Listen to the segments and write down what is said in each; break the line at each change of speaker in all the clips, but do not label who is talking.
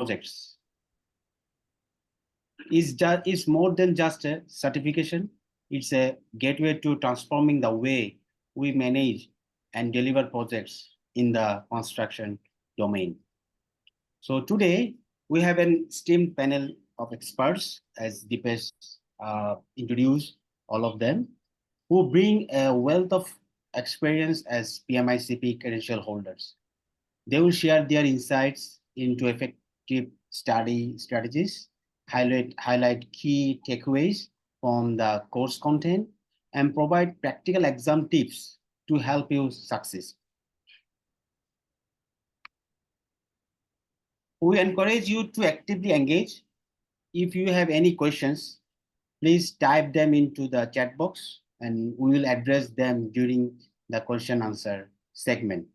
projects is more than just a certification. It's a gateway to transforming the way we manage and deliver projects in the construction domain. So today we have an esteemed panel of experts, as Deepen introduced all of them, who bring a wealth of experience as PMI-CP credential holders. They will share their insights into effective study strategies, highlight key takeaways from the course content, and provide practical exam tips to help you succeed. We encourage you to actively engage. If you have any questions, please type them into the chat box and we will address them during the question answer segment.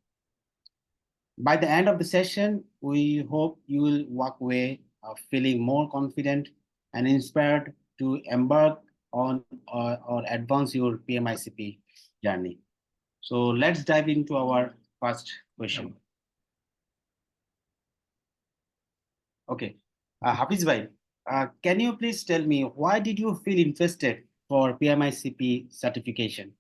By the end of the session, we hope you will walk away feeling more confident and inspired to embark on or advance your PMI-CP journey. So let's dive into our first question. Okay, Hafiz bhai, can you please tell me why did you feel interested for PMI-CP certification?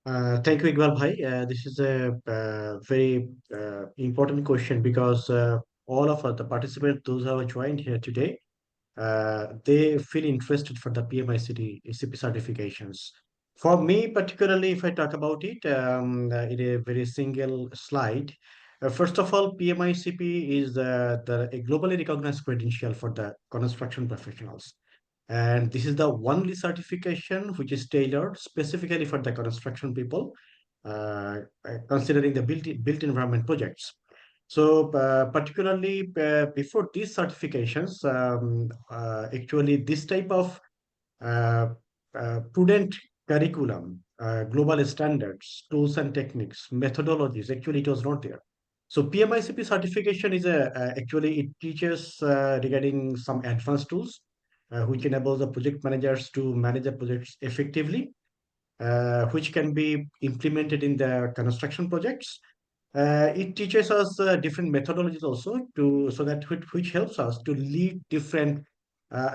Thank you, Iqbal bhai. This is a very important question because all of the participants, those who have joined here today, they feel interested for the PMI-CP certifications. For me, particularly, if I talk about it in a very single slide, first of all, PMI-CP is a globally recognized credential for the construction professionals. And this is the only certification which is tailored specifically for the construction people, considering the built environment projects. So particularly before these certifications, actually this type of prudent curriculum, global standards, tools and techniques, methodologies, actually it was not there. So PMI-CP certification is actually it teaches regarding some advanced tools which enable the project managers to manage the projects effectively, which can be implemented in the construction projects. It teaches us different methodologies also so that which helps us to lead different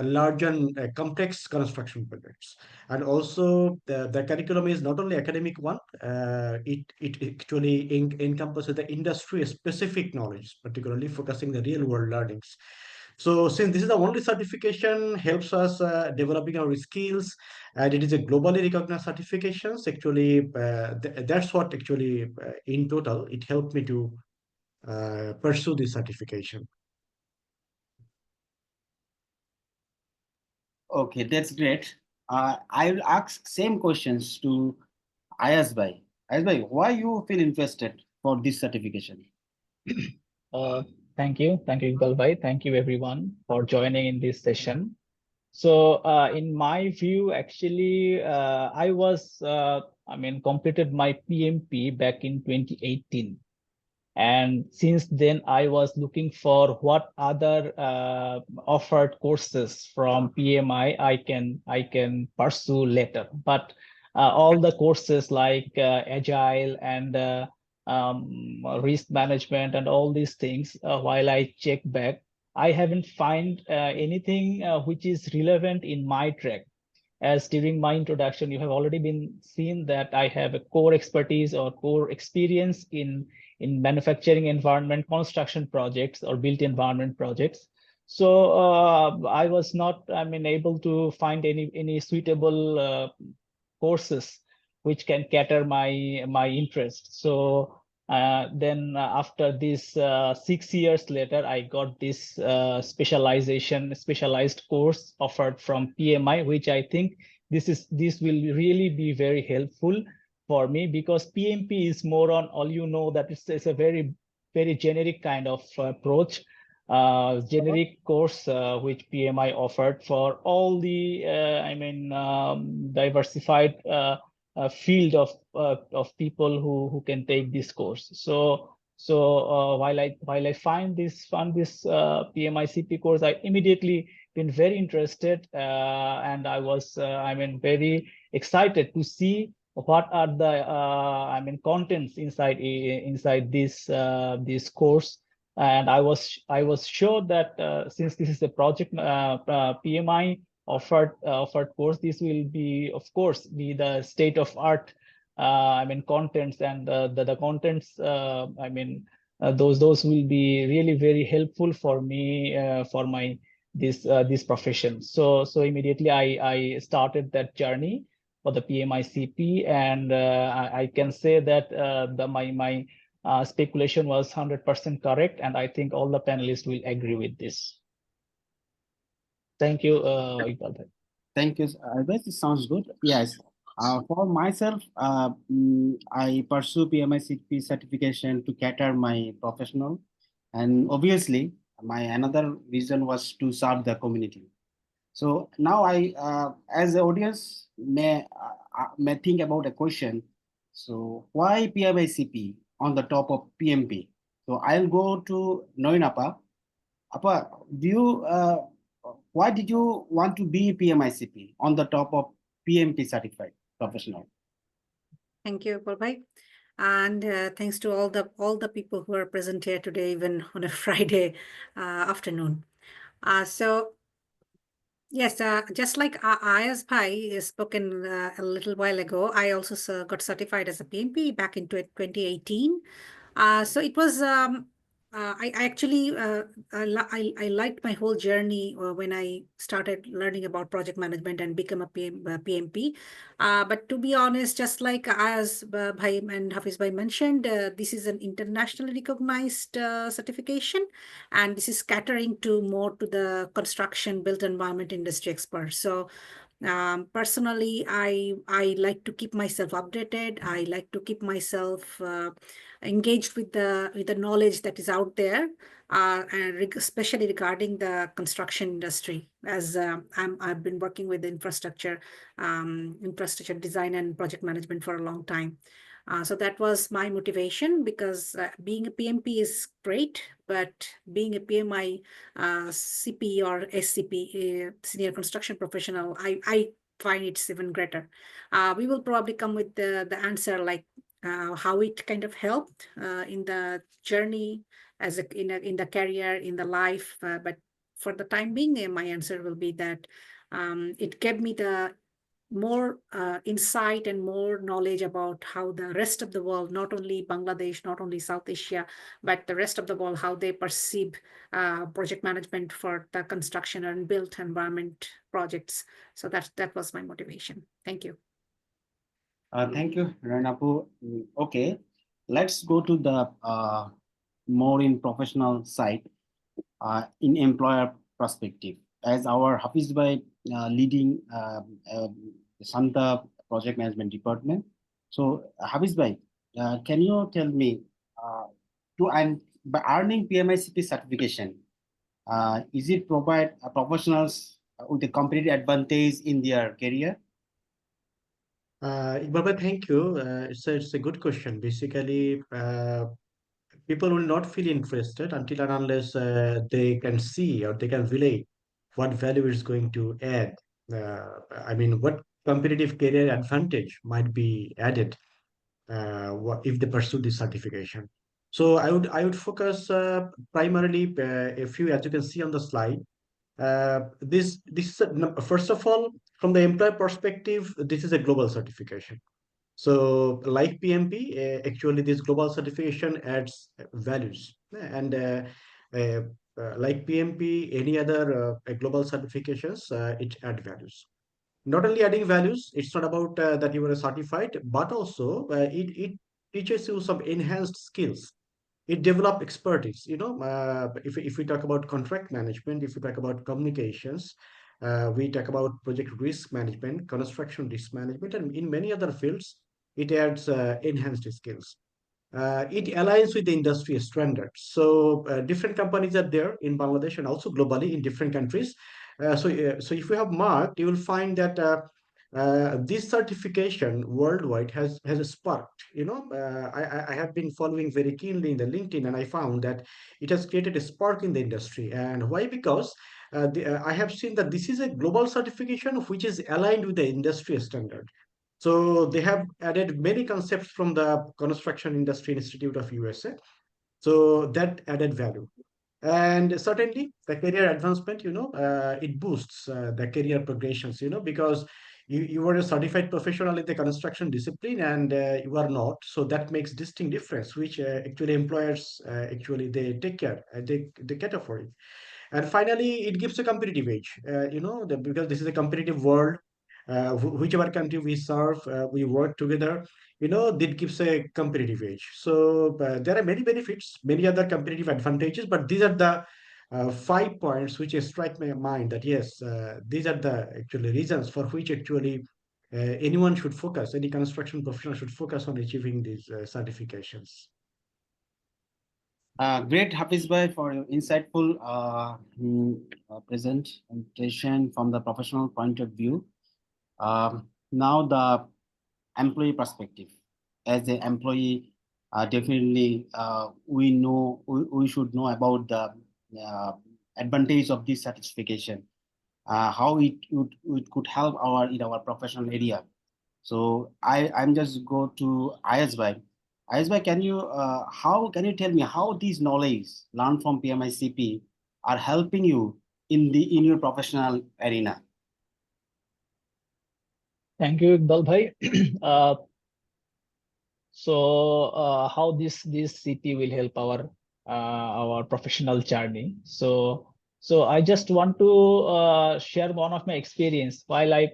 large and complex construction projects. And also the curriculum is not only academic one, it actually encompasses the industry specific knowledge, particularly focusing the real world learnings. So since this is the only certification, helps us developing our skills, and it is a globally recognized certifications. Actually, that's what actually in total it helped me to pursue this certification.
Okay, that's great. I will ask same questions to Ayaz bhai. Ayaz bhai, why you feel interested for this certification?
Thank you, Iqbal bhai. Thank you everyone for joining in this session. So in my view, actually, completed my PMP back in 2018. And since then, I was looking for what other offered courses from PMI I can pursue later. But all the courses like Agile and risk management and all these things, while I check back, I haven't find anything which is relevant in my track. As during my introduction, you have already been seen that I have a core expertise or core experience in manufacturing environment, construction projects or built environment projects. So I was not, able to find any suitable courses which can cater my interest. So then after this 6 years later, I got this specialized course offered from PMI, which I think this will really be very helpful for me, because PMP is more on all, that it's a very generic kind of approach, generic course which PMI offered for all the diversified field of people who can take this course. So while I found this PMI-CP course, I immediately been very interested, and I was very excited to see what are the contents inside this course, And I was sure that since this is a project PMI offered course, this will be, of course, be the state of art. I mean, contents, and the contents. I mean, those will be really very helpful for me for my this profession. So immediately I started that journey for the PMI-CP, and I can say that my speculation was 100% correct, and I think all the panelists will agree with this. Thank you, Iqbal bhai.
Thank you. This sounds good. Yes. For myself, I pursue PMI-CP certification to cater my professional, and obviously, my another reason was to serve the community. So now as the audience may think about a question. So why PMI-CP on the top of PMP? So I'll go to Noinapa. Apa, why did you want to be PMI-CP on the top of PMP certified professional?
Thank you, Paul bhai. And thanks to all the people who are present here today, even on a Friday afternoon. So yes, just like Ayaz bhai has spoken a little while ago, I also got certified as a PMP back in 2018. So it was, I actually, I liked my whole journey when I started learning about project management and become a PMP. But to be honest, just like as Bhai and Hafiz Bhai mentioned, this is an internationally recognized certification, and this is catering to more to the construction built environment industry experts. So personally, I like to keep myself updated. I like to keep myself engaged with the knowledge that is out there, and especially regarding the construction industry. As I've been working with infrastructure design and project management for a long time. So that was my motivation, because being a PMP is great, but being a PMI CP or SCP, senior construction professional, I find it's even greater. We will probably come with the answer, like how it kind of helped in the journey as in the career, in the life. But for the time being, my answer will be that it gave me the more insight and more knowledge about how the rest of the world, not only Bangladesh, not only South Asia, but the rest of the world, how they perceive project management for the construction and built environment projects. So that was my motivation. Thank you.
Thank you, Renapu. Okay, let's go to the more in professional side, in employer perspective. As our Hafiz Bhai leading Santa Project Management Department. So Hafiz Bhai, can you tell me, by earning PMI-CP certification, is it provide professionals with a competitive advantage in their career?
Baba, thank you. It's a good question. Basically, people will not feel interested until and unless they can see or they can relate what value is going to add. I mean, what competitive career advantage might be added if they pursue this certification. So I would focus primarily a few, as you can see on the slide. This is first of all, from the employer perspective, this is a global certification. So, like PMP, actually, this global certification adds values, and like PMP, any other global certifications, it add values. Not only adding values, it's not about that you are certified, but also it teaches you some enhanced skills. It develop expertise. If we talk about contract management, if we talk about communications, we talk about project risk management, construction risk management, and in many other fields, it adds enhanced skills. It aligns with the industry standards. So different companies are there in Bangladesh and also globally in different countries. So if you have marked, you will find that this certification worldwide has sparked. I have been following very keenly in the LinkedIn, and I found that it has created a spark in the industry. And why? Because I have seen that this is a global certification which is aligned with the industry standard. So they have added many concepts from the Construction Industry Institute of USA. So that added value. And certainly the career advancement, it boosts the career progressions, because you were a certified professional in the construction discipline and you are not. So that makes distinct difference, which actually employers actually they take care, they cater for it. And finally, it gives a competitive edge, because this is a competitive world. Whichever country we serve, we work together, that gives a competitive edge. So there are many benefits, many other competitive advantages, but these are the 5 points which strike my mind that yes, these are the actually reasons for which actually anyone should focus, any construction professional should focus on achieving these certifications.
Great, Hafiz Bhai, for your insightful presentation from the professional point of view. Now the employee perspective. As an employee, definitely we should know about the advantage of this certification, how it could help in our professional area. So I'm just go to Ayaz Bhai. Ayaz Bhai, can you tell me how these knowledge learned from PMI-CP are helping you in your professional arena?
Thank you, Iqbal bhai. How this CP will help our professional journey. So I just want to share one of my experience while I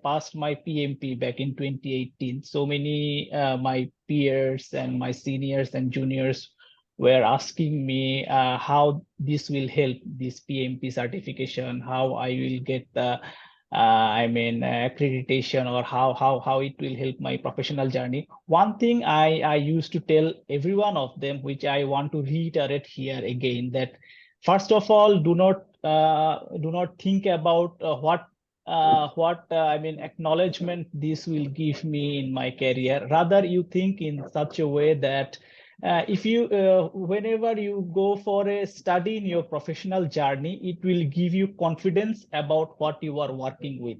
passed my PMP back in 2018. So many my peers and my seniors and juniors were asking me how this will help this PMP certification, how I will get the accreditation, or how it will help my professional journey. One thing I used to tell every one of them, which I want to reiterate here again, that first of all, do not think about what acknowledgement this will give me in my career. Rather, you think in such a way that if you whenever you go for a study in your professional journey, it will give you confidence about what you are working with.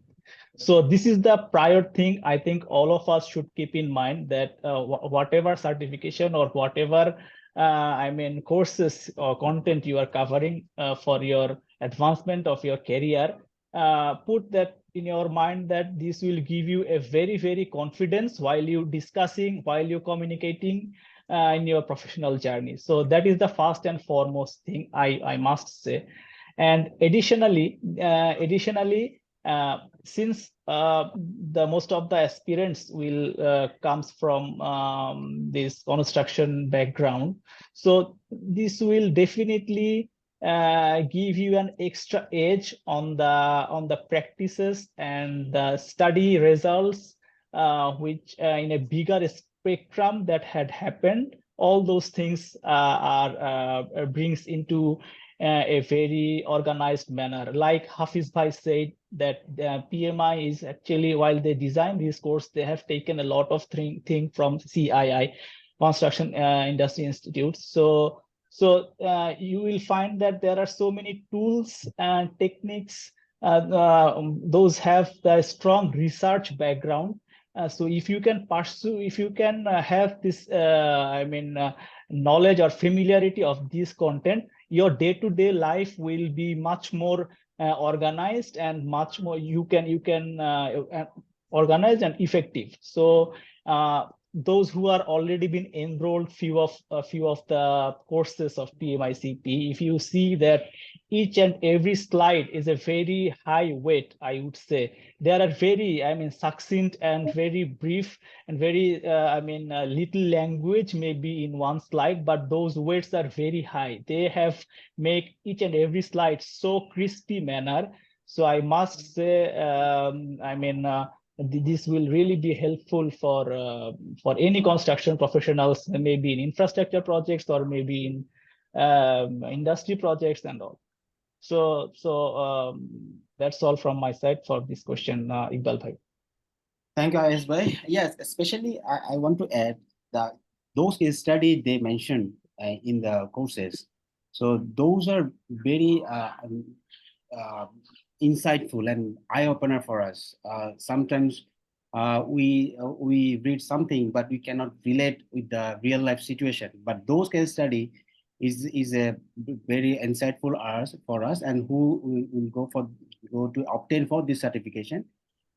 So this is the prior thing I think all of us should keep in mind, that whatever certification or whatever courses or content you are covering for your advancement of your career, put that in your mind that this will give you a very confidence while you discussing, while you communicating in your professional journey. So that is the first and foremost thing I must say. And additionally, since the most of the aspirants will comes from this construction background, so this will definitely give you an extra edge on the practices and the study results, which in a bigger spectrum that had happened. All those things brings into a very organized manner. Like Hafiz Bhai said, that PMI is actually, while they design this course, they have taken a lot of thing from CII, Construction Industry Institute. So you will find that there are so many tools and techniques. Those have the strong research background. So if you can pursue, if you can have this, knowledge or familiarity of this content, your day-to-day life will be much more organized and much more you can organized and effective. So those who are already been enrolled few of the courses of PMI-CP, if you see that each and every slide is a very high weight, I would say. There are very, succinct and very brief and very, little language maybe in one slide, but those weights are very high. They have make each and every slide so crispy manner. So I must say, this will really be helpful for any construction professionals, maybe in infrastructure projects or maybe in industry projects and all. So that's all from my side for this question, Iqbal bhai.
Thank you, Ayaz Bhai. Yes, especially I want to add that those case study they mentioned in the courses. So those are very insightful and eye-opener for us. Sometimes we read something, but we cannot relate with the real life situation. But those case study is a very insightful for us, and who will go to obtain for this certification.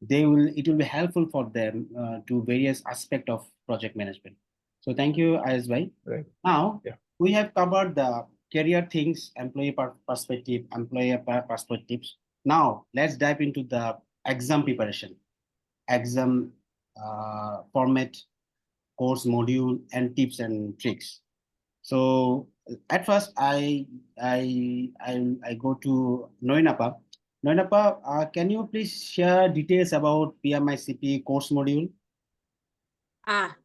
It will be helpful for them to various aspect of project management. So thank you, Ayaz bhai.
Right.
Now
Yeah.
we have covered the career things, employee perspective, employer perspectives. Now let's dive into the exam preparation, exam format, course module, and tips and tricks. So at first, I go to Noinapa. Noinapa, can you please share details about PMI-CP course module?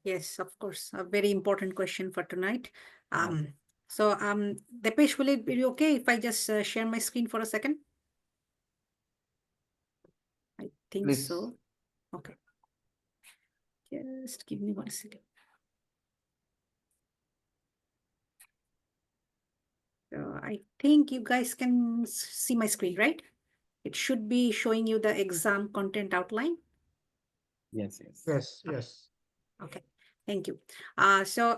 Yes, of course. A very important question for tonight. So, Deepesh, will it be okay if I just share my screen for a second? I think
Please.
so. Okay. Just give me 1 second. So I think you guys can see my screen, right? It should be showing you the exam content outline.
Yes, yes.
Yes, yes.
Okay, thank you. So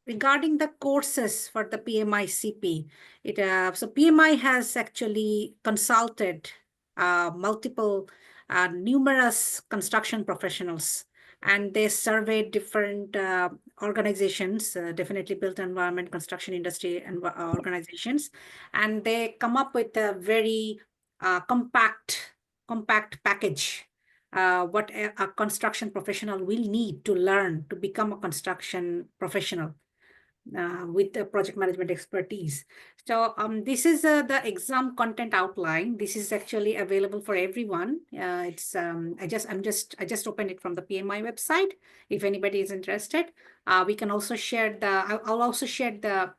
regarding the courses for the PMI-CP, so PMI has actually consulted numerous construction professionals, and they surveyed different organizations, definitely built environment, construction industry, and organizations, and they come up with a very compact package. What a construction professional will need to learn to become a construction professional with the project management expertise. So this is the exam content outline. This is actually available for everyone. It's I just opened it from the PMI website. If anybody is interested, we can also share I'll also share the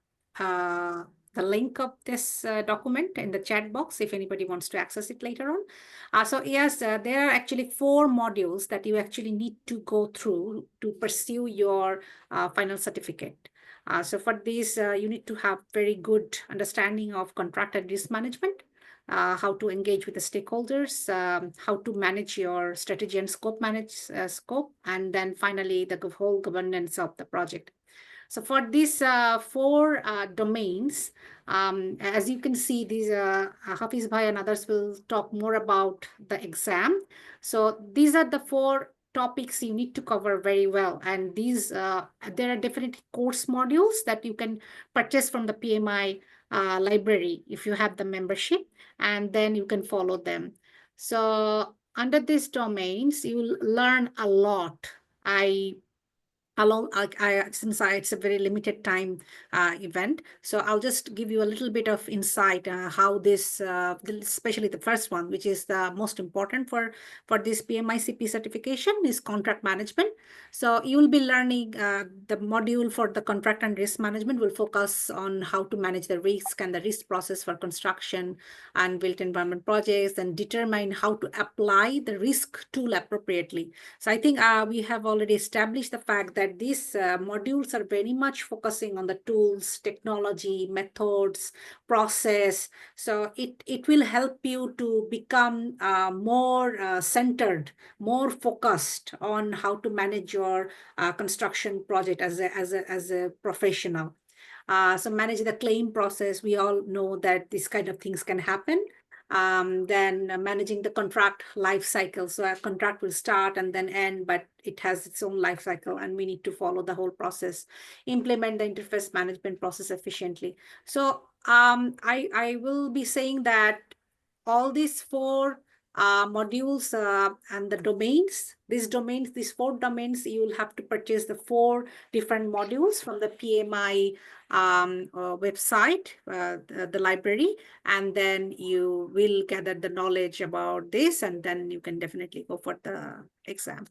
link of this document in the chat box if anybody wants to access it later on. So yes, there are actually 4 modules that you actually need to go through to pursue your final certificate. So for this, you need to have very good understanding of contract and risk management, how to engage with the stakeholders, how to manage your strategy and scope, and then finally the whole governance of the project. So for these 4 domains, as you can see, these Hafiz Bhai and others will talk more about the exam. So these are the 4 topics you need to cover very well. And these, there are different course modules that you can purchase from the PMI library if you have the membership, and then you can follow them. So under these domains, you will learn a lot. Since it's a very limited time event, so I'll just give you a little bit of insight how this, especially the first one, which is the most important for this PMI-CP certification, is contract management. So you will be learning the module for the contract and risk management will focus on how to manage the risk and the risk process for construction and built environment projects, and determine how to apply the risk tool appropriately. So I think we have already established the fact that these modules are very much focusing on the tools, technology, methods, process. So it will help you to become more centered, more focused on how to manage your construction project as a professional. So manage the claim process. We all know that these kind of things can happen. Then managing the contract life cycle. So a contract will start and then end, but it has its own life cycle, and we need to follow the whole process. Implement the interface management process efficiently. So I will be saying that all these 4 modules and the domains, these 4 domains, you will have to purchase the 4 different modules from the PMI website, the library, and then you will gather the knowledge about this, and then you can definitely go for the exam.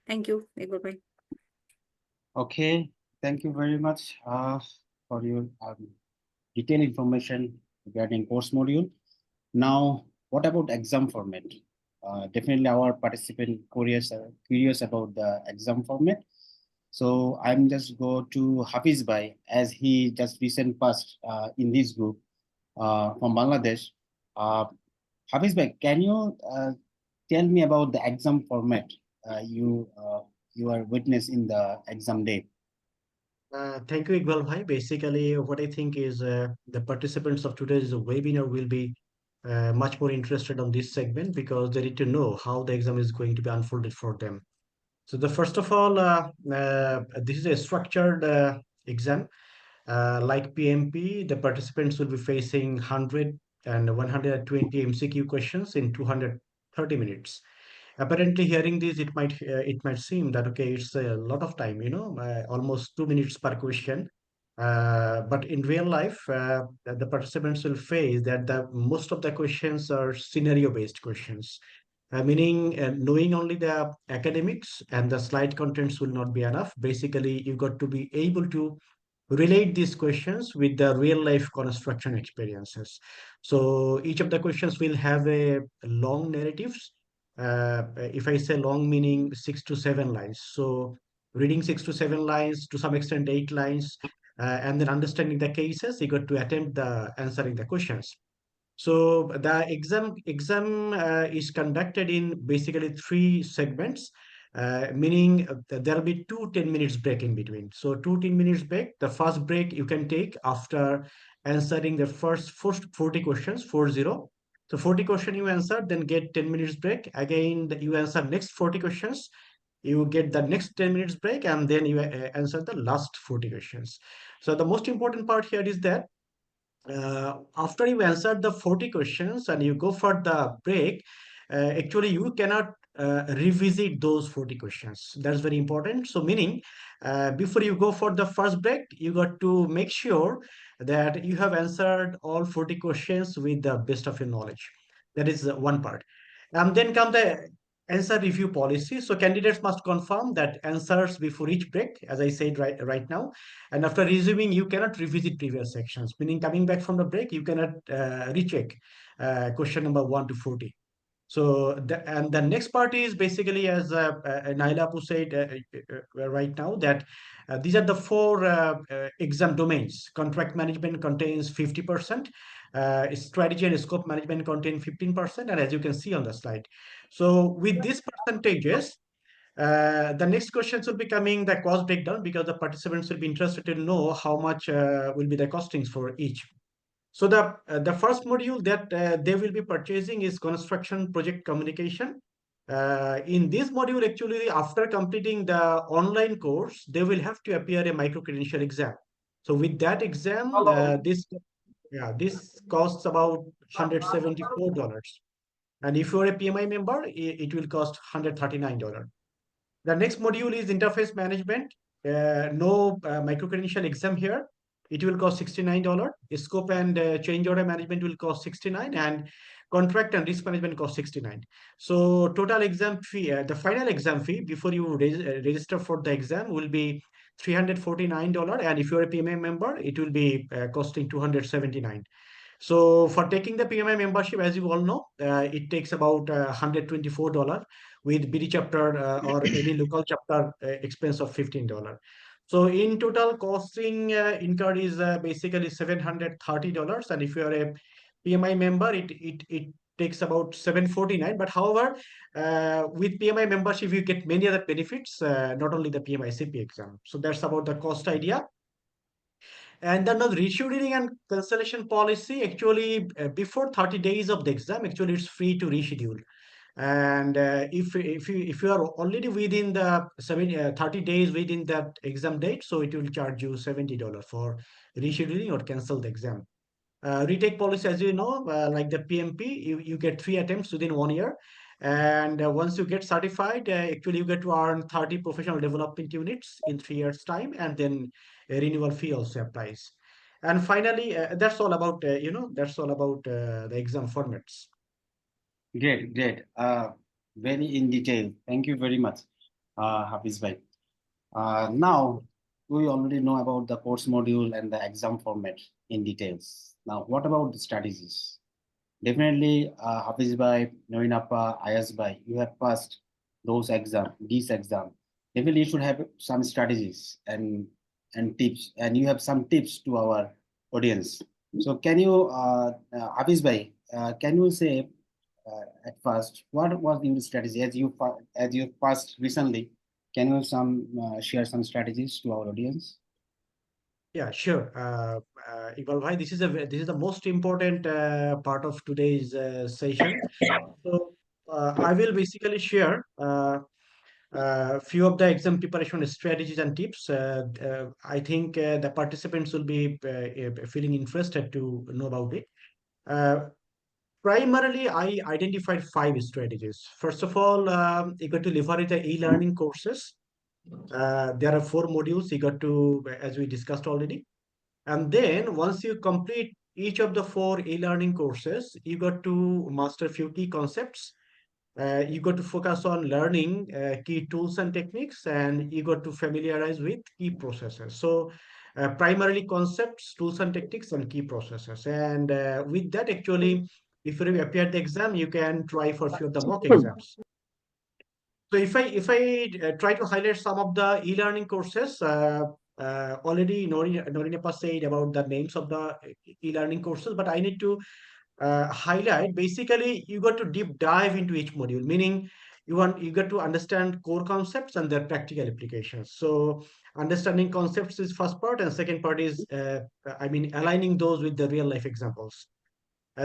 Thank you, Deepen.
Okay, thank you very much for your detailed information regarding course module. Now, what about exam format? Definitely our participant curious about the exam format. So I'm just go to Hafiz Bhai, as he just recent passed in this group from Bangladesh. Hafiz Bhai, can you tell me about the exam format you are witness in the exam day.
Thank you, Iqbal Bhai. Basically, what I think is the participants of today's webinar will be much more interested on this segment because they need to know how the exam is going to be unfolded for them. So the first of all, this is a structured exam. Like PMP, the participants will be facing 100 and 120 MCQ questions in 230 minutes. Apparently, hearing this, it might seem that okay, it's a lot of time, almost 2 minutes per question. But in real life, the participants will face that the most of the questions are scenario-based questions, meaning knowing only the academics and the slide contents will not be enough. Basically, you got to be able to relate these questions with the real life construction experiences. So each of the questions will have a long narratives. If I say long, meaning 6 to 7 lines. So reading 6 to 7 lines, to some extent 8 lines, and then understanding the cases, you got to attempt the answering the questions. So the exam is conducted in basically 3 segments, meaning there'll be 2 10 minutes break in between. So 2 10 minutes break. The first break you can take after answering the first 40 questions, 40. So 40 question you answer, then get 10 minutes break. Again, you answer next 40 questions. You get the next 10 minutes break, and then you answer the last 40 questions. So the most important part here is that after you answered the 40 questions and you go for the break, actually you cannot revisit those 40 questions. That's very important. So meaning, before you go for the first break, you got to make sure that you have answered all 40 questions with the best of your knowledge. That is one part. And then come the answer review policy. So candidates must confirm that answers before each break, as I said right now. And after resuming, you cannot revisit previous sections, meaning coming back from the break, you cannot recheck question number 1 to 40. So, the next part is basically, as Naila Apu said right now, that these are the 4 exam domains. Contract management contains 50%, strategy and scope management contain 15%, and as you can see on the slide. So, with these percentages, the next questions will be coming the cost breakdown because the participants will be interested to know how much will be the costings for each. So the first module that they will be purchasing is construction project communication. In this module, actually, after completing the online course, they will have to appear a micro credential exam. So with that exam, this costs about $174. And if you are a PMI member, it will cost $139. The next module is interface management. No micro-credential exam here. It will cost $69. Scope and change order management will cost $69, and contract and risk management cost $69. So total exam fee, the final exam fee before you register for the exam will be $349. And if you're a PMI member, it will be costing $279. So for taking the PMI membership, as you all know, it takes about $124 with BD chapter or any local chapter expense of $15. So in total costing incurred is basically $730. And if you are a PMI member, it takes about $749. But however, with PMI membership, you get many other benefits, not only the PMI-CP exam. So that's about the cost idea. And then the rescheduling and cancellation policy, actually, before 30 days of the exam, actually, it's free to reschedule. And if you are already within the 30 days within that exam date, so it will charge you $70 for rescheduling or cancel the exam. Retake policy, as you know, like the PMP, you get 3 attempts within 1 year. And once you get certified, actually you get to earn 30 professional development units in 3 years' time, and then a renewal fee also applies. And finally, that's all about the exam formats.
Great, great. Very in detail. Thank you very much, Hafiz bhai. Now, we already know about the course module and the exam format in details. Now, what about the strategies? Definitely, Hafiz bhai, Noinappa, Ayaz bhai, you have passed those these exam. Definitely, you should have some strategies and tips, and you have some tips to our audience. So, can you, Hafiz bhai, can you say at first, what was the strategy as you first recently? Can you share some strategies to our audience?
Yeah, sure. Iqbal bhai, this is the most important part of today's session. So I will basically share few of the exam preparation strategies and tips. I think the participants will be feeling interested to know about it. Uh, Primarily, I identified five strategies. First of all, you got to leverage the e-learning courses. There are four modules you got to, as we discussed already. And then once you complete each of the four e-learning courses, you got to master a few key concepts. You got to focus on learning key tools and techniques, and you got to familiarize with key processes. So primarily concepts, tools and techniques, and key processes. And with that, actually, if you appear the exam, you can try for a few of the mock exams. So if I try to highlight some of the e-learning courses, already Norinepa said about the names of the e-learning courses, but I need to highlight. Basically, you got to deep dive into each module, meaning you got to understand core concepts and their practical applications. So understanding concepts is first part, and second part is aligning those with the real life examples.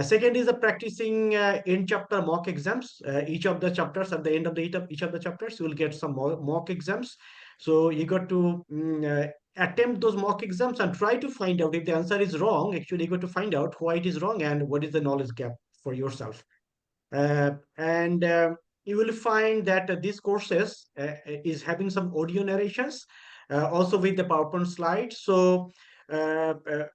Second is the practicing in chapter mock exams. Each of the chapters, at the end of each of the chapters, you will get some mock exams. So you got to attempt those mock exams and try to find out if the answer is wrong. Actually, you got to find out why it is wrong and what is the knowledge gap for yourself. And you will find that these courses is having some audio narrations, also with the PowerPoint slides. So uh, uh,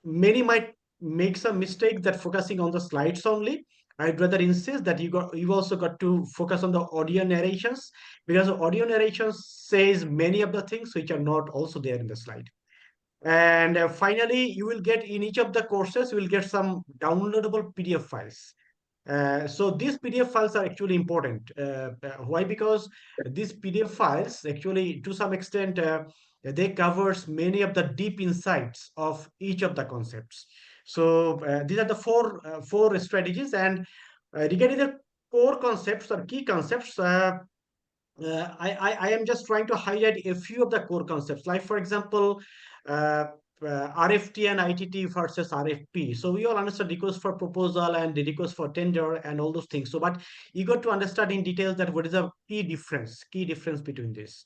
many might make some mistake that focusing on the slides only. I'd rather insist that you also got to focus on the audio narrations, because audio narrations says many of the things which are not also there in the slide. And finally, you will get in each of the courses, you will get some downloadable PDF files. So these PDF files are actually important. Why? Because these PDF files actually, to some extent, they covers many of the deep insights of each of the concepts. So these are the four strategies. And regarding the core concepts or key concepts, I am just trying to highlight a few of the core concepts. Like, for example, uh, RFT and ITT versus RFP. So we all understand request for proposal and the request for tender and all those things. So, but you got to understand in details that what is the key difference between this.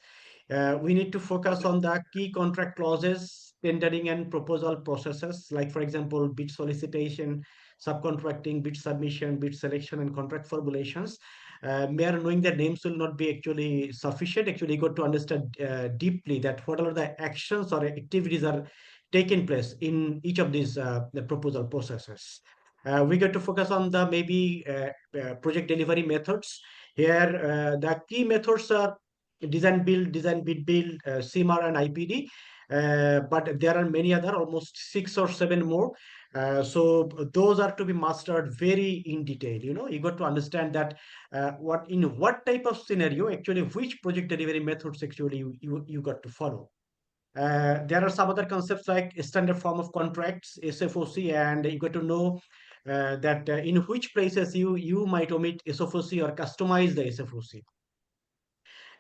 We need to focus on the key contract clauses, tendering and proposal processes. Like, for example, bid solicitation, subcontracting, bid submission, bid selection, and contract formulations. Mere knowing the names will not be actually sufficient. Actually, you got to understand deeply that what are the actions or activities are taking place in each of these the proposal processes. We got to focus on the maybe project delivery methods. Here, the key methods are design bid build, CMAR and IPD. But there are many other, almost 6 or 7 more. So those are to be mastered very in detail. You got to understand that what type of scenario actually which project delivery methods actually you got to follow. There are some other concepts like standard form of contracts, SFOC, and you got to know that in which places you might omit SFOC or customize the SFOC.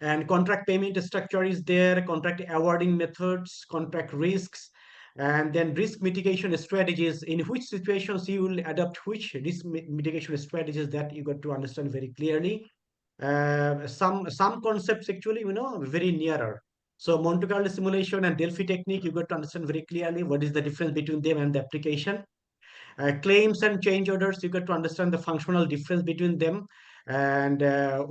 And contract payment structure is there, contract awarding methods, contract risks, and then risk mitigation strategies. In which situations you will adopt which risk mitigation strategies, that you got to understand very clearly. Some concepts actually very nearer. So Monte Carlo simulation and Delphi technique, you got to understand very clearly what is the difference between them and the application. Claims and change orders, you got to understand the functional difference between them, and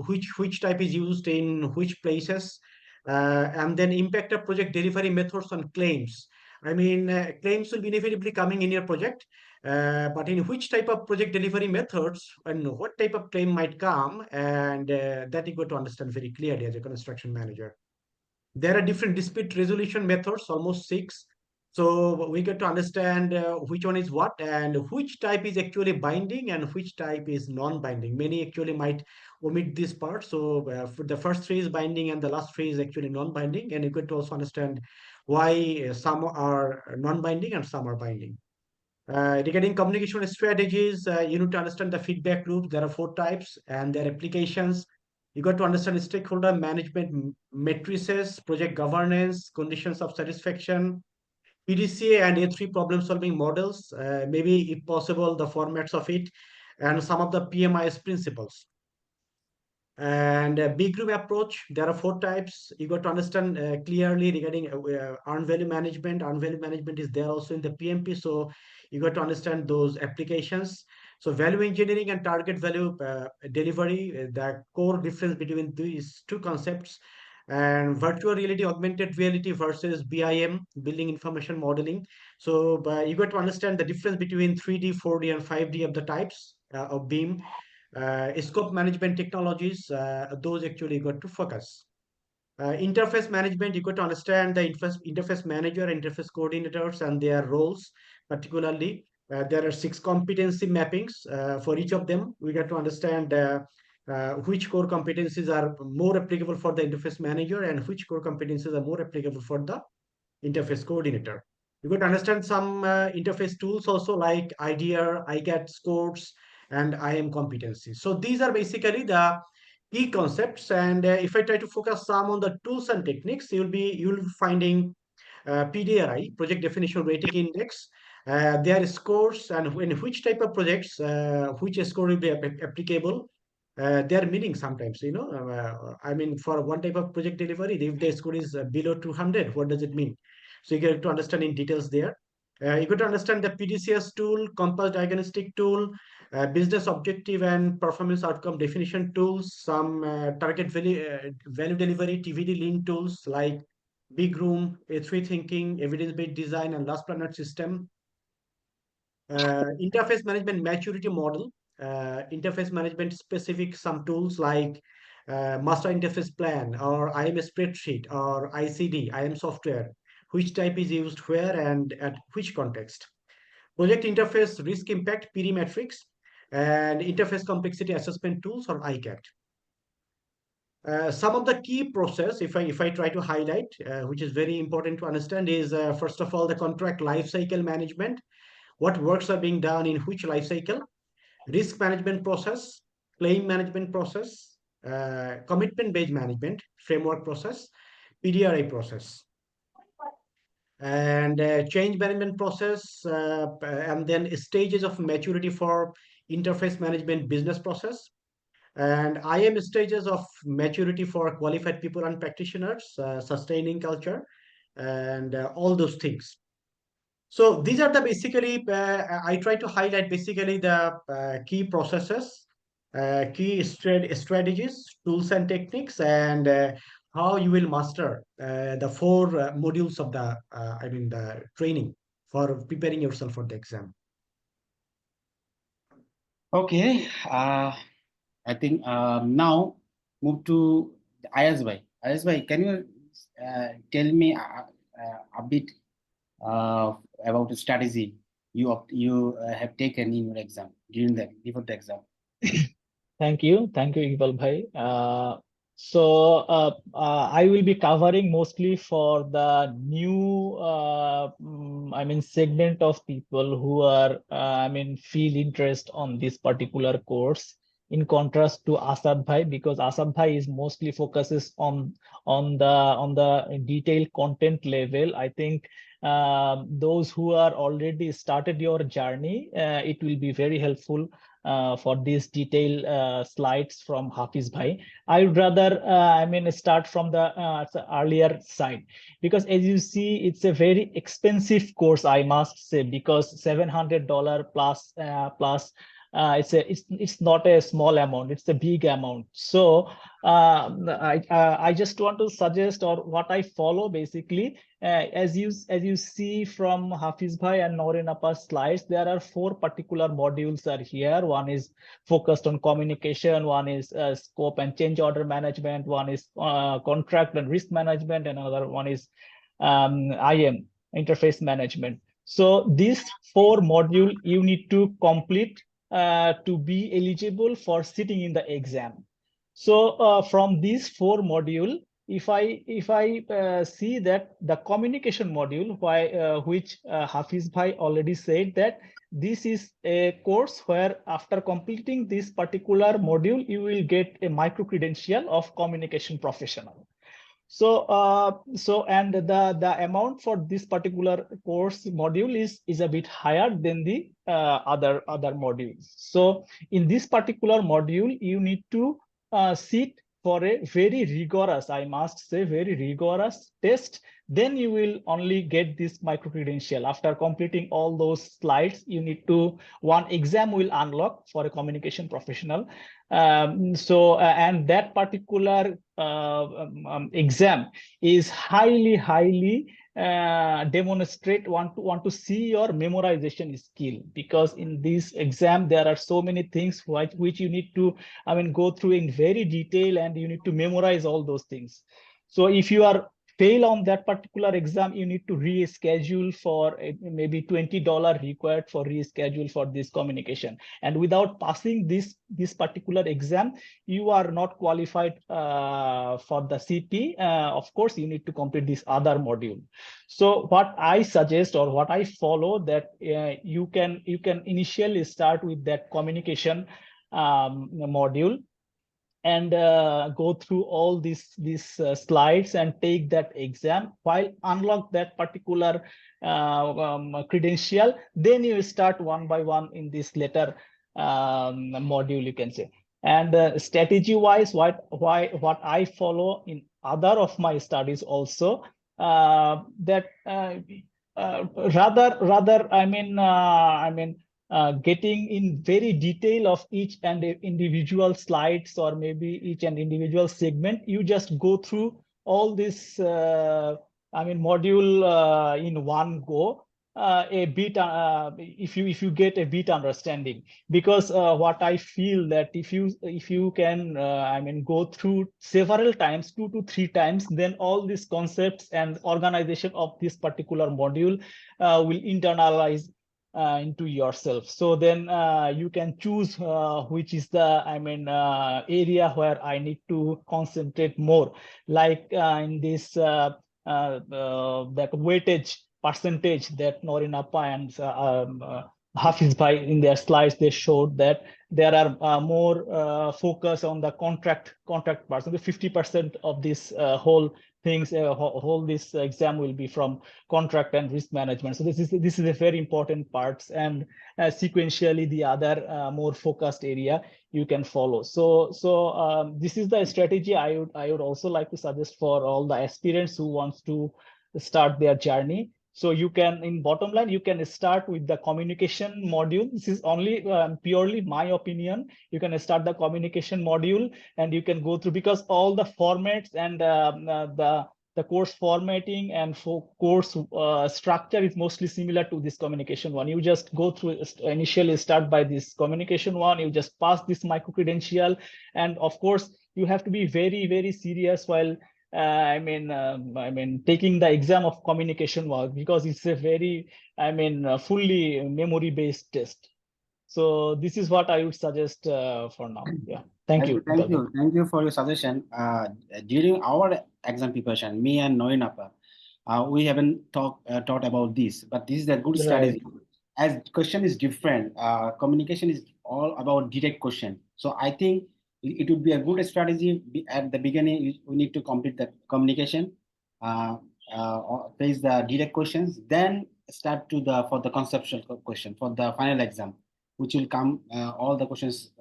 which type is used in which places. And then impact of project delivery methods on claims. I mean, claims will be inevitably coming in your project, but in which type of project delivery methods and what type of claim might come, and that you got to understand very clearly as a construction manager. There are different dispute resolution methods, almost 6. So we get to understand which one is what, and which type is actually binding and which type is non-binding. Many actually might omit this part. So for the first 3 is binding and the last 3 is actually non-binding. And you get to also understand why some are non-binding and some are binding. Regarding communication strategies, you need to understand the feedback loops. There are 4 types and their applications. You got to understand stakeholder management matrices, project governance, conditions of satisfaction, PDCA and A3 problem solving models, maybe if possible, the formats of it, and some of the PMI's principles. And big group approach, there are 4 types. You got to understand clearly regarding earned value management. Earned value management is there also in the PMP. So you got to understand those applications. So value engineering and target value delivery, the core difference between these 2 concepts. And virtual reality, augmented reality versus BIM, building information modeling. So you got to understand the difference between 3D, 4D, and 5D of the types of BIM. Scope management technologies, those actually got to focus. Interface management, you got to understand the interface manager, interface coordinators, and their roles. Particularly, there are 6 competency mappings for each of them. We got to understand which core competencies are more applicable for the interface manager and which core competencies are more applicable for the interface coordinator. You got to understand some interface tools also like IDEA, ICAT scores, and IM competencies. So these are basically the key concepts. And if I try to focus some on the tools and techniques, you'll be finding PDRI, Project Definition Rating Index. Their scores and in which type of projects, which score will be applicable. Their meaning sometimes, I mean, for one type of project delivery, if the score is below 200, what does it mean? So you get to understand in details there. You got to understand the PDCS tool, Compass Diagnostic tool, business objective and performance outcome definition tools, some target value delivery TVD lean tools like Big Room, A3 Thinking, Evidence-Based Design, and Last Planet System. Interface management maturity model, interface management specific some tools like master interface plan or IM spreadsheet or ICD, IM software, which type is used where and at which context. Project interface risk impact PD matrix and interface complexity assessment tools or ICAT. Some of the key process, if I try to highlight, which is very important to understand, is first of all the contract lifecycle management. What works are being done in which life cycle, risk management process, claim management process, commitment-based management, framework process, PDRI process, and change management process, and then stages of maturity for interface management business process, and IM stages of maturity for qualified people and practitioners, sustaining culture, and all those things. So these are the basically, I try to highlight basically the key processes, key strategies, tools and techniques, and how you will master the 4 modules of the, the training for preparing yourself for the exam.
Okay, I think now move to Ayaz bhai. Ayaz bhai, can you tell me a bit about the strategy you have taken in your exam before the exam?
Thank you, Iqbal bhai. I will be covering mostly for the new, segment of people who are, feel interest on this particular course. In contrast to Asad bhai, because Asad bhai is mostly focuses on the detailed content level. I think those who are already started your journey, it will be very helpful for these detailed slides from Hafiz bhai. I would rather, start from the earlier side, because as you see, it's a very expensive course, I must say, because $700 plus. It's not a small amount, it's a big amount. So I just want to suggest, or what I follow basically, as you see from Hafiz bhai and Noreen Appa's slides, there are 4 particular modules are here. One is focused on communication, one is scope and change order management, one is contract and risk management, and another one is IM, interface management. So these 4 modules you need to complete to be eligible for sitting in the exam. So from these 4 modules, if I see that the communication module, which Hafiz Bhai already said that this is a course where after completing this particular module, you will get a micro credential of communication professional. So and the amount for this particular course module is a bit higher than the other modules. So in this particular module, you need to sit for a very rigorous, I must say, very rigorous test. Then you will only get this micro credential. After completing all those slides, you need to, one exam will unlock for a communication professional. And that particular exam is highly want to see your memorization skill, because in this exam there are so many things which you need to go through in very detail, and you need to memorize all those things. So if you are fail on that particular exam, you need to reschedule for maybe $20 required for reschedule for this communication. And without passing this particular exam, you are not qualified for the CP. Of course, you need to complete this other module. So what I suggest, or what I follow, that you can initially start with that communication module, and go through all these slides and take that exam. While unlock that particular credential, then you start one by one in this later module, you can say. And strategy wise, what I follow in other of my studies also, that rather getting in very detail of each and individual slides, or maybe each and individual segment, you just go through all this module in one go, a bit if you get a bit understanding. Because what I feel that if you can go through several times, 2 to 3 times, then all these concepts and organization of this particular module will internalize into yourself. So then you can choose which is the area where I need to concentrate more, like in this that weightage percentage that Noreen Appa and Hafiz Bhai in their slides, they showed that there are more focus on the contract person. The 50% of this whole things, whole this exam will be from contract and risk management. So this is a very important parts, and sequentially the other more focused area you can follow. So this is the strategy I would also like to suggest for all the aspirants who wants to start their journey. So you can, in bottom line, you can start with the communication module. This is only purely my opinion. You can start the communication module, and you can go through, because all the formats and the course formatting and course structure is mostly similar to this communication one. You just go through, initially start by this communication one, you just pass this micro credential, and of course you have to be very serious while taking the exam of communication work, because it's a very fully memory based test. So this is what I would suggest for now. Yeah, thank you.
Thank you for your suggestion. During our exam preparation, me and Noreen Appa, we haven't thought about this, but this is a good strategy. As question is different, communication is all about direct question. So I think it would be a good strategy. At the beginning, we need to complete the communication, face the direct questions, then start for the conceptual question for the final exam, which will come, all the questions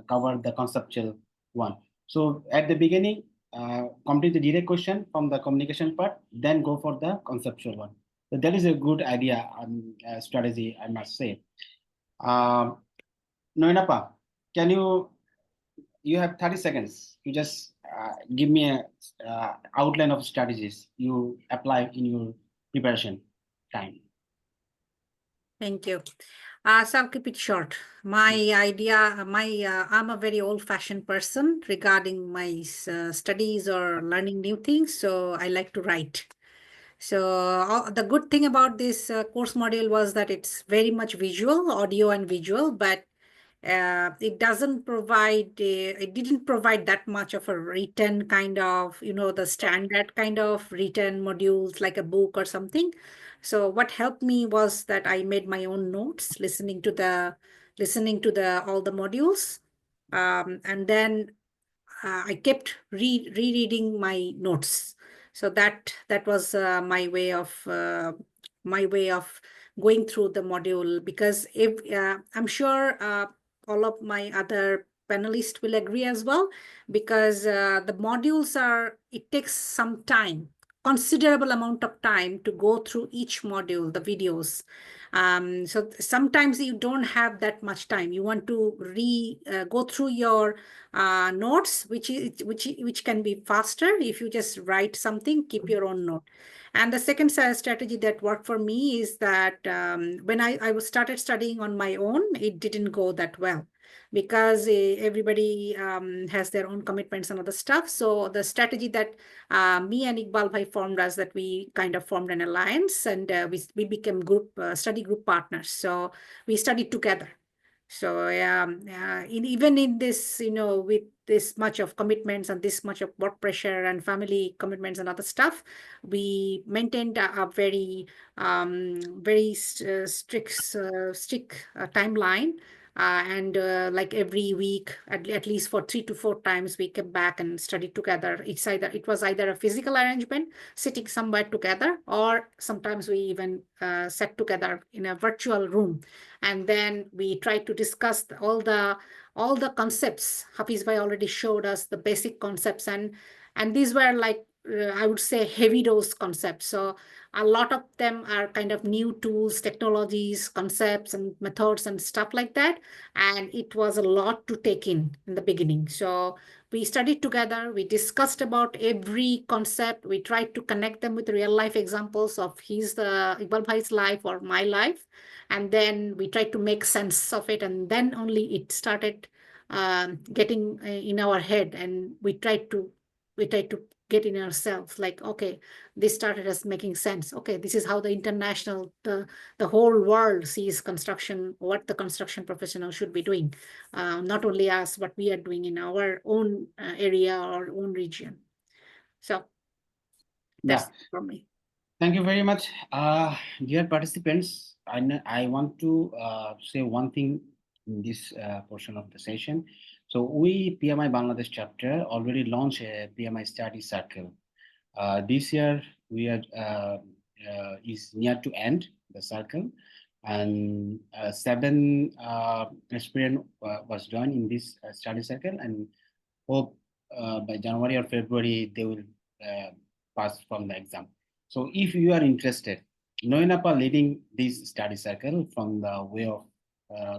cover the conceptual one. So at the beginning, complete the direct question from the communication part, then go for the conceptual one. So that is a good idea, strategy, I must say. Noreen Appa, can you have 30 seconds. You just give me a outline of strategies you apply in your preparation time.
Thank you. So I'll keep it short. My idea, I'm a very old-fashioned person regarding my studies or learning new things. So I like to write. So the good thing about this course module was that it's very much visual, audio and visual, but it doesn't provide, it didn't provide that much of a written kind of, the standard kind of written modules like a book or something. So what helped me was that I made my own notes, listening to all the modules. And then I kept rereading my notes. So that was my way of going through the module, because if I'm sure all of my other panelists will agree as well, because the modules it takes some time, considerable amount of time to go through each module, the videos. So sometimes you don't have that much time. You want to go through your notes, which can be faster if you just write something, keep your own note. And the second strategy that worked for me is that when I started studying on my own, it didn't go that well, because everybody has their own commitments and other stuff. So the strategy that me and Iqbal Bhai formed was that we kind of formed an alliance, and we became study group partners. So we studied together. So even in this, with this much of commitments and this much of work pressure and family commitments and other stuff, we maintained a very strict timeline. And like every week, at least for 3 to 4 times, we came back and studied together. It was either a physical arrangement, sitting somewhere together, or sometimes we even sat together in a virtual room. And then we tried to discuss all the concepts. Hafiz Bhai already showed us the basic concepts, and these were like, I would say, heavy dose concepts. So a lot of them are kind of new tools, technologies, concepts, and methods and stuff like that. And it was a lot to take in the beginning. So we studied together. We discussed about every concept. We tried to connect them with real life examples of Iqbal Bhai's life or my life. And then we tried to make sense of it. And then only it started getting in our head. And we tried to get in ourselves, like, okay, this started as making sense. Okay, this is how the whole world sees construction, what the construction professional should be doing. Not only us, what we are doing in our own area or own region. So that's for me.
Thank you very much. Dear participants, I want to say one thing in this portion of the session. So we, PMI Bangladesh Chapter, already launched a PMI study circle. This year, we are is near to end the circle, and 7 aspirants was joined in this study circle, and hope by January or February they will pass from the exam. So if you are interested, Noinapa leading this study circle from the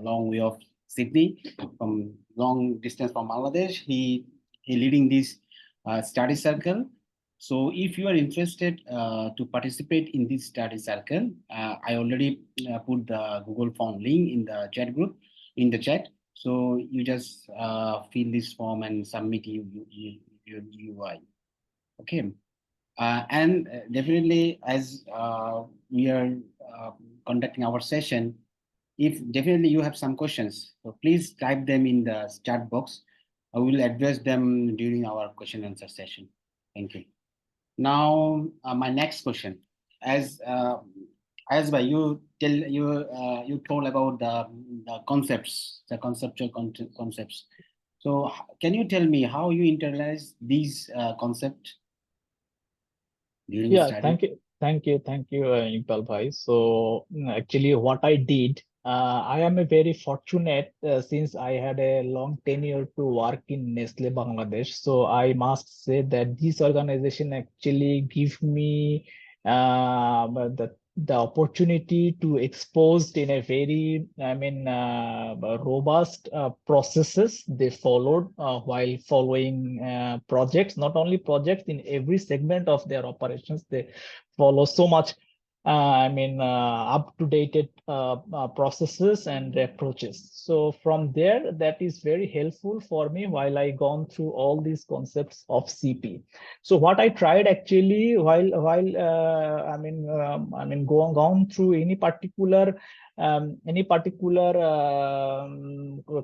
long way of Sydney, from long distance from Bangladesh. He leading this study circle. So if you are interested to participate in this study circle, I already put the Google Form link in the chat group, in the chat. So you just fill this form and submit your UI. Okay. And definitely, as we are conducting our session, if definitely you have some questions, so please type them in the chat box. I will address them during our question and answer session. Thank you. Now, my next question, as by you told about the concepts, the conceptual concepts. So can you tell me how you internalize these concepts during study?
Thank you, Iqbal Bhai. So actually, what I did, I am a very fortunate since I had a long tenure to work in Nestle Bangladesh. So I must say that this organization actually give me the opportunity to exposed in a very, robust processes they followed while following projects, not only projects, in every segment of their operations. They follow so much up-to-date processes and approaches. So from there, that is very helpful for me while I gone through all these concepts of CP. So what I tried actually while gone through any particular any particular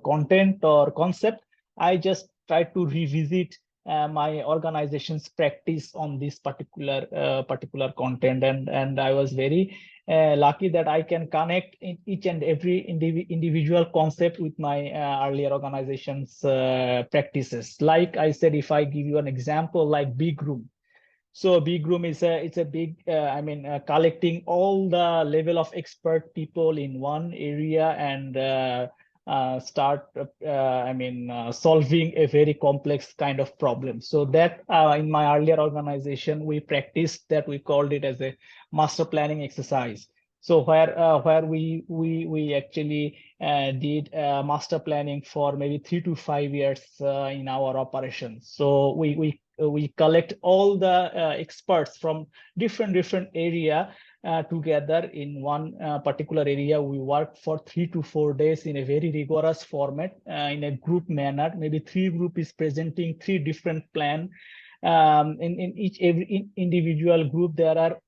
content or concept, I just try to revisit my organization's practice on this particular content, and I was very lucky that I can connect each and every individual concept with my earlier organization's practices. Like I said, if I give you an example, like big room. So big room is it's a big collecting all the level of expert people in one area and start solving a very complex kind of problem. So that in my earlier organization we practiced that. We called it as a master planning exercise. So where we actually did master planning for maybe 3 to 5 years in our operations. So we collect all the experts from different area together in one particular area. We work for 3 to 4 days in a very rigorous format in a group manner. Maybe 3 group is presenting 3 different plan. In every individual group there are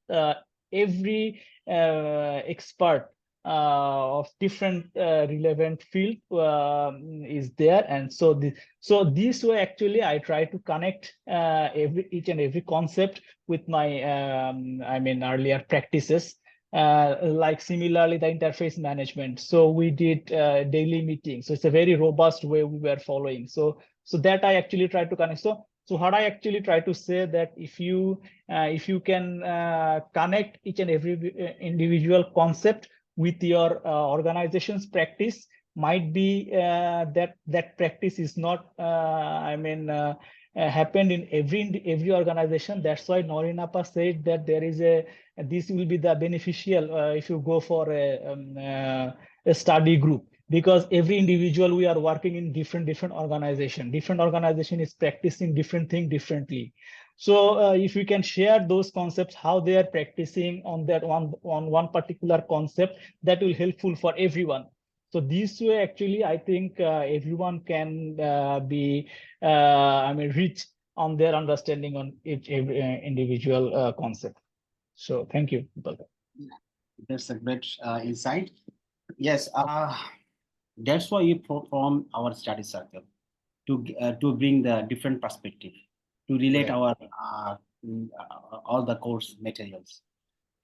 every expert of different relevant field is there, and so this way actually I try to connect each and every concept with my earlier practices. Like similarly the interface management, so we did daily meetings, so it's a very robust way we were following. So that I actually try to connect. So what I actually try to say that if you can connect each and every individual concept with your organization's practice, might be that practice is not happened in every organization. That's why Noreen Appa said that there is this will be the beneficial if you go for a study group, because every individual we are working in different organization. Different organization is practicing different thing differently. So if you can share those concepts, how they are practicing on that one particular concept, that will helpful for everyone. So this way, actually, I think everyone can be rich on their understanding on every individual concept. So thank you.
That's a great insight. Yes, that's why we form our study circle to bring the different perspective, to relate our all the course materials,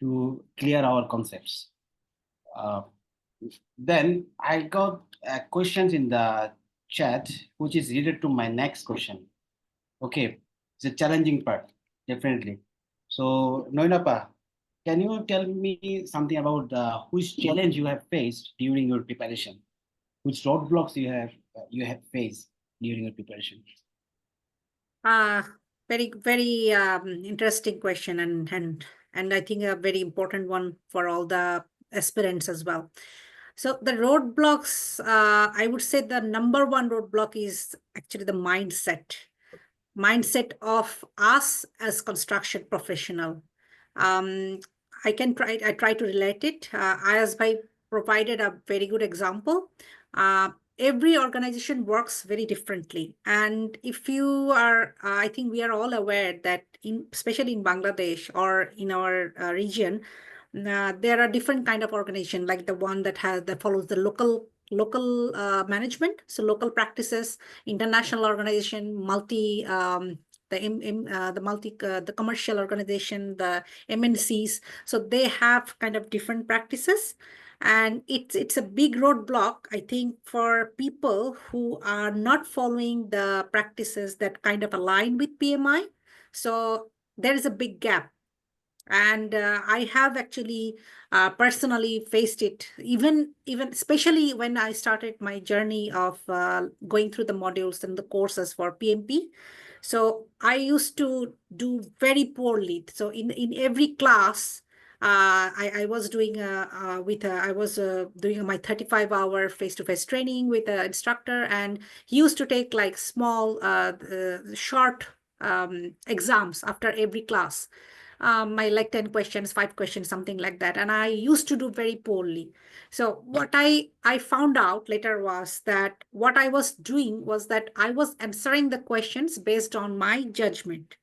to clear our concepts. Then I got questions in the chat, which is related to my next question. Okay, it's a challenging part, definitely. So Noinapa, can you tell me something about which challenge you have faced during your preparation? Which roadblocks you have faced during your preparation?
Very interesting question, and I think a very important one for all the aspirants as well. So the roadblocks, I would say the number one roadblock is actually the mindset of us as construction professional. I try to relate it. As I provided a very good example. Every organization works very differently. And if you are, I think we are all aware that especially in Bangladesh or in our region, there are different kind of organization, like the one that follows the local management, so local practices, international organization, the commercial organization, the MNCs. So they have kind of different practices. And it's a big roadblock, I think, for people who are not following the practices that kind of align with PMI. So there is a big gap. And I have actually personally faced it, even especially when I started my journey of going through the modules and the courses for PMP. So I used to do very poorly. So in every class, I was doing doing my 35-hour face-to-face training with an instructor, and he used to take like small, short exams after every class. My like 10 questions, 5 questions, something like that. And I used to do very poorly. So what I found out later was that what I was doing was that I was answering the questions based on my judgment,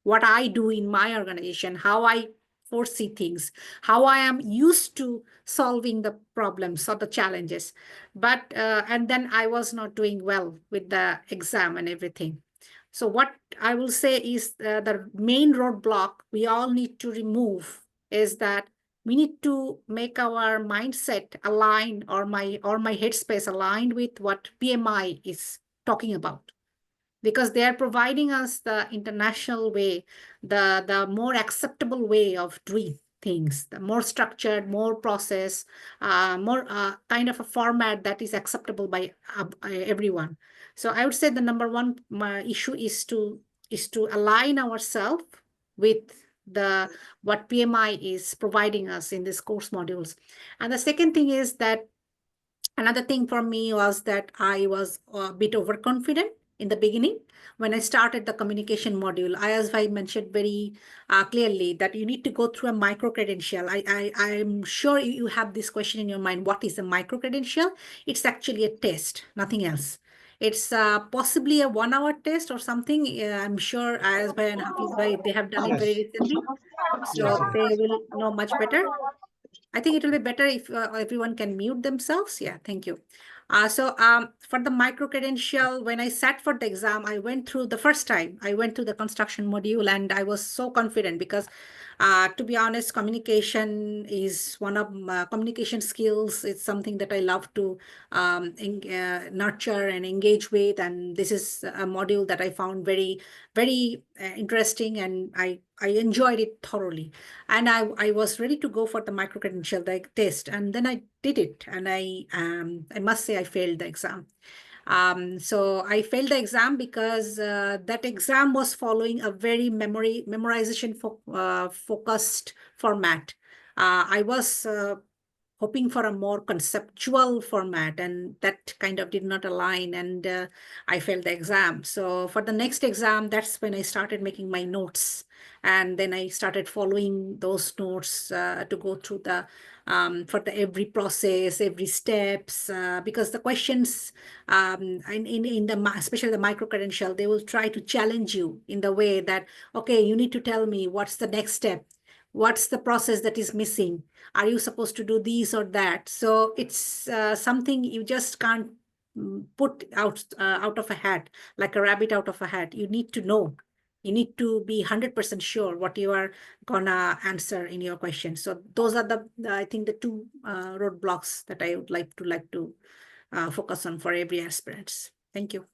what I do in my organization, how I foresee things, how I am used to solving the problems or the challenges. But and then I was not doing well with the exam and everything. So what I will say is the main roadblock we all need to remove is that we need to make our mindset align, or my headspace aligned with what PMI is talking about, because they are providing us the international way, the more acceptable way of doing things, the more structured, more process, more kind of a format that is acceptable by everyone. So I would say the number one issue is to align ourselves with the what PMI is providing us in these course modules. And the second thing is that another thing for me was that I was a bit overconfident in the beginning. When I started the communication module, as I mentioned very clearly that you need to go through a micro-credential. I'm sure you have this question in your mind, what is a micro-credential? It's actually a test, nothing else. It's possibly a 1 hour test or something. I'm sure Ayaz and Hafiz they have done it very
Yes.
recently. So
Yes.
they will know much better. I think it will be better if everyone can mute themselves. Yeah, thank you. So for the micro-credential, when I sat for the exam, I went through the first time, I went through the construction module and I was so confident because to be honest, communication is one of my communication skills. It's something that I love to nurture and engage with. And this is a module that I found very, very interesting, and I enjoyed it thoroughly. And I was ready to go for the micro-credential test. And then I did it. And I must say I failed the exam. So I failed the exam because that exam was following a very memorization focused format. I was hoping for a more conceptual format, and that kind of did not align, and I failed the exam. So for the next exam, that's when I started making my notes, and then I started following those notes to go through the for the every process, every steps, because the questions in the especially the micro-credential, they will try to challenge you in the way that, okay, you need to tell me what's the next step, what's the process that is missing, are you supposed to do this or that? So it's something you just can't put out of a hat, like a rabbit out of a hat. You need to know. You need to be 100% sure what you are gonna answer in your question. So those are the I think the two roadblocks that I would like to focus on for every aspirants. Thank you.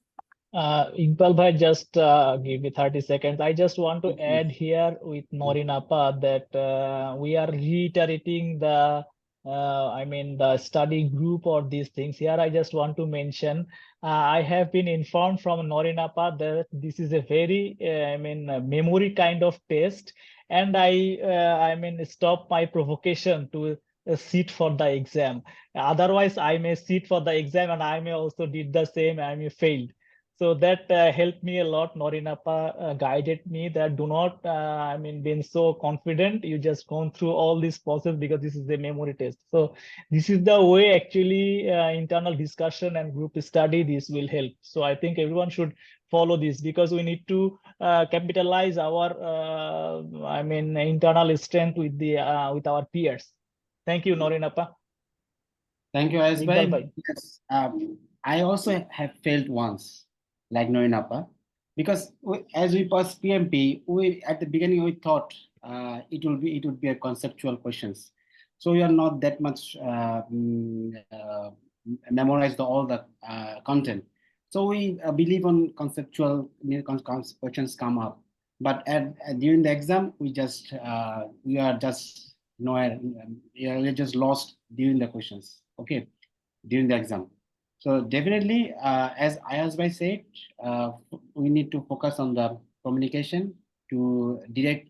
Iqbal bhai, just give me 30 seconds. I just want to add here with Noreen Appa that we are reiterating the the study group or these things. Here I just want to mention I have been informed from Noreen Appa that this is a very memory kind of test, and I stop my provocation to sit for the exam. Otherwise I may sit for the exam and I may also did the same, I may failed. So that helped me a lot. Noreen Appa guided me that do not, being so confident. You just gone through all this process because this is a memory test. So this is the way actually internal discussion and group study, this will help. So I think everyone should follow this because we need to capitalize our, internal strength with the with our peers. Thank you, Noreen Appa.
Thank you, Ayaz
Iqbal
bhai.
bhai.
Yes, I also have failed once, like Noreen Appa, because as we passed PMP, we at the beginning we thought it would be a conceptual questions, so we are not that much memorized all the content. So we believe on conceptual questions come up, but during the exam we are just we are just lost during the questions. Okay, during the exam. So definitely, as Ayaz bhai said, we need to focus on the communication to direct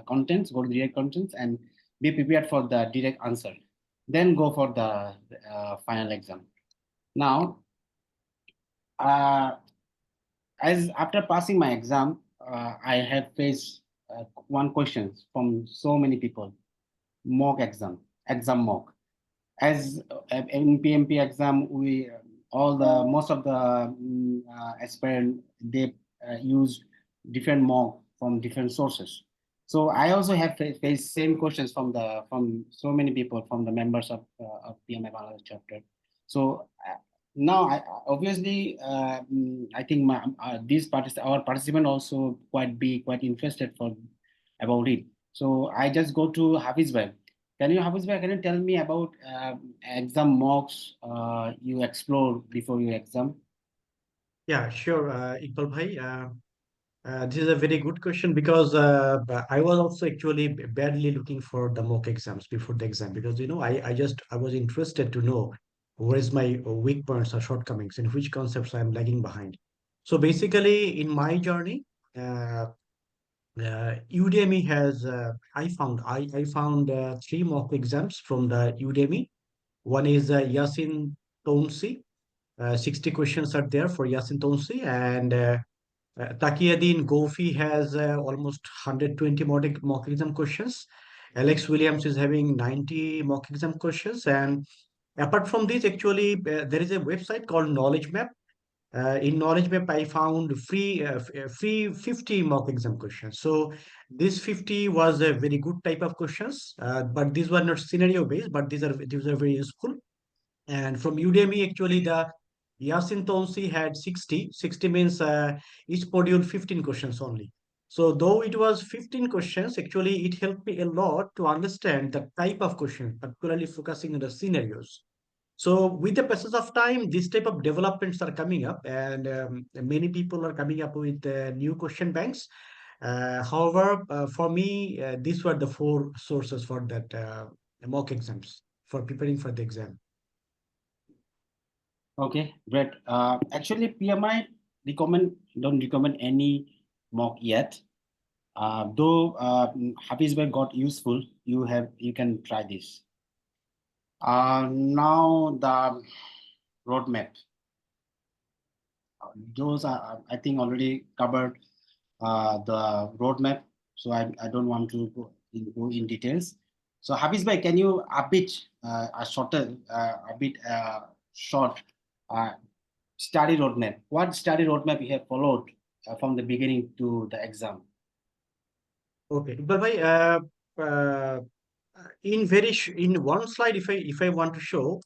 contents, go to direct contents, and be prepared for the direct answer. Then go for the final exam. Now, as after passing my exam, I have faced one question from so many people: mock exam mock. As in PMP exam, we most of the aspirant they use different mock from different sources. So I also have faced same questions from so many people, from the members of PMI Bangladesh chapter. So now obviously I think our participant also quite interested about it. So I just go to Hafiz Bhai. Can you tell me about exam mocks you explore before your exam?
Yeah, sure, Iqbal Bhai. This is a very good question because I was also actually badly looking for the mock exams before the exam because I was interested to know where is my weak points or shortcomings in which concepts I am lagging behind. So basically, in my journey, uh, Udemy has I found three mock exams from the Udemy. One is Yasin Tonsi. 60 questions are there for Yasin Tonsi, and Taqiyuddin Gofi has almost 120 mock exam questions. Alex Williams is having 90 mock exam questions. And apart from this, actually, there is a website called Knowledge Map. In Knowledge Map, I found free 50 mock exam questions. So this 50 was a very good type of questions, but these were not scenario based, but these are very useful. And from Udemy, actually, the Yasin Tonsi had 60. 60 means each module 15 questions only. So though it was 15 questions, actually it helped me a lot to understand the type of question, particularly focusing on the scenarios. So with the passage of time, this type of developments are coming up, and many people are coming up with new question banks. However, for me, these were the four sources for that mock exams for preparing for the exam.
Okay, great. Actually, PMI don't recommend any mock yet. Though Hafiz Bhai got useful, you can try this. Now the roadmap. Those are I think already covered the roadmap, so I don't want to go in details. So Hafiz Bhai, can you a bit short uh, study roadmap? What study roadmap you have followed from the beginning to the exam?
Okay, but in one slide, if I want to show,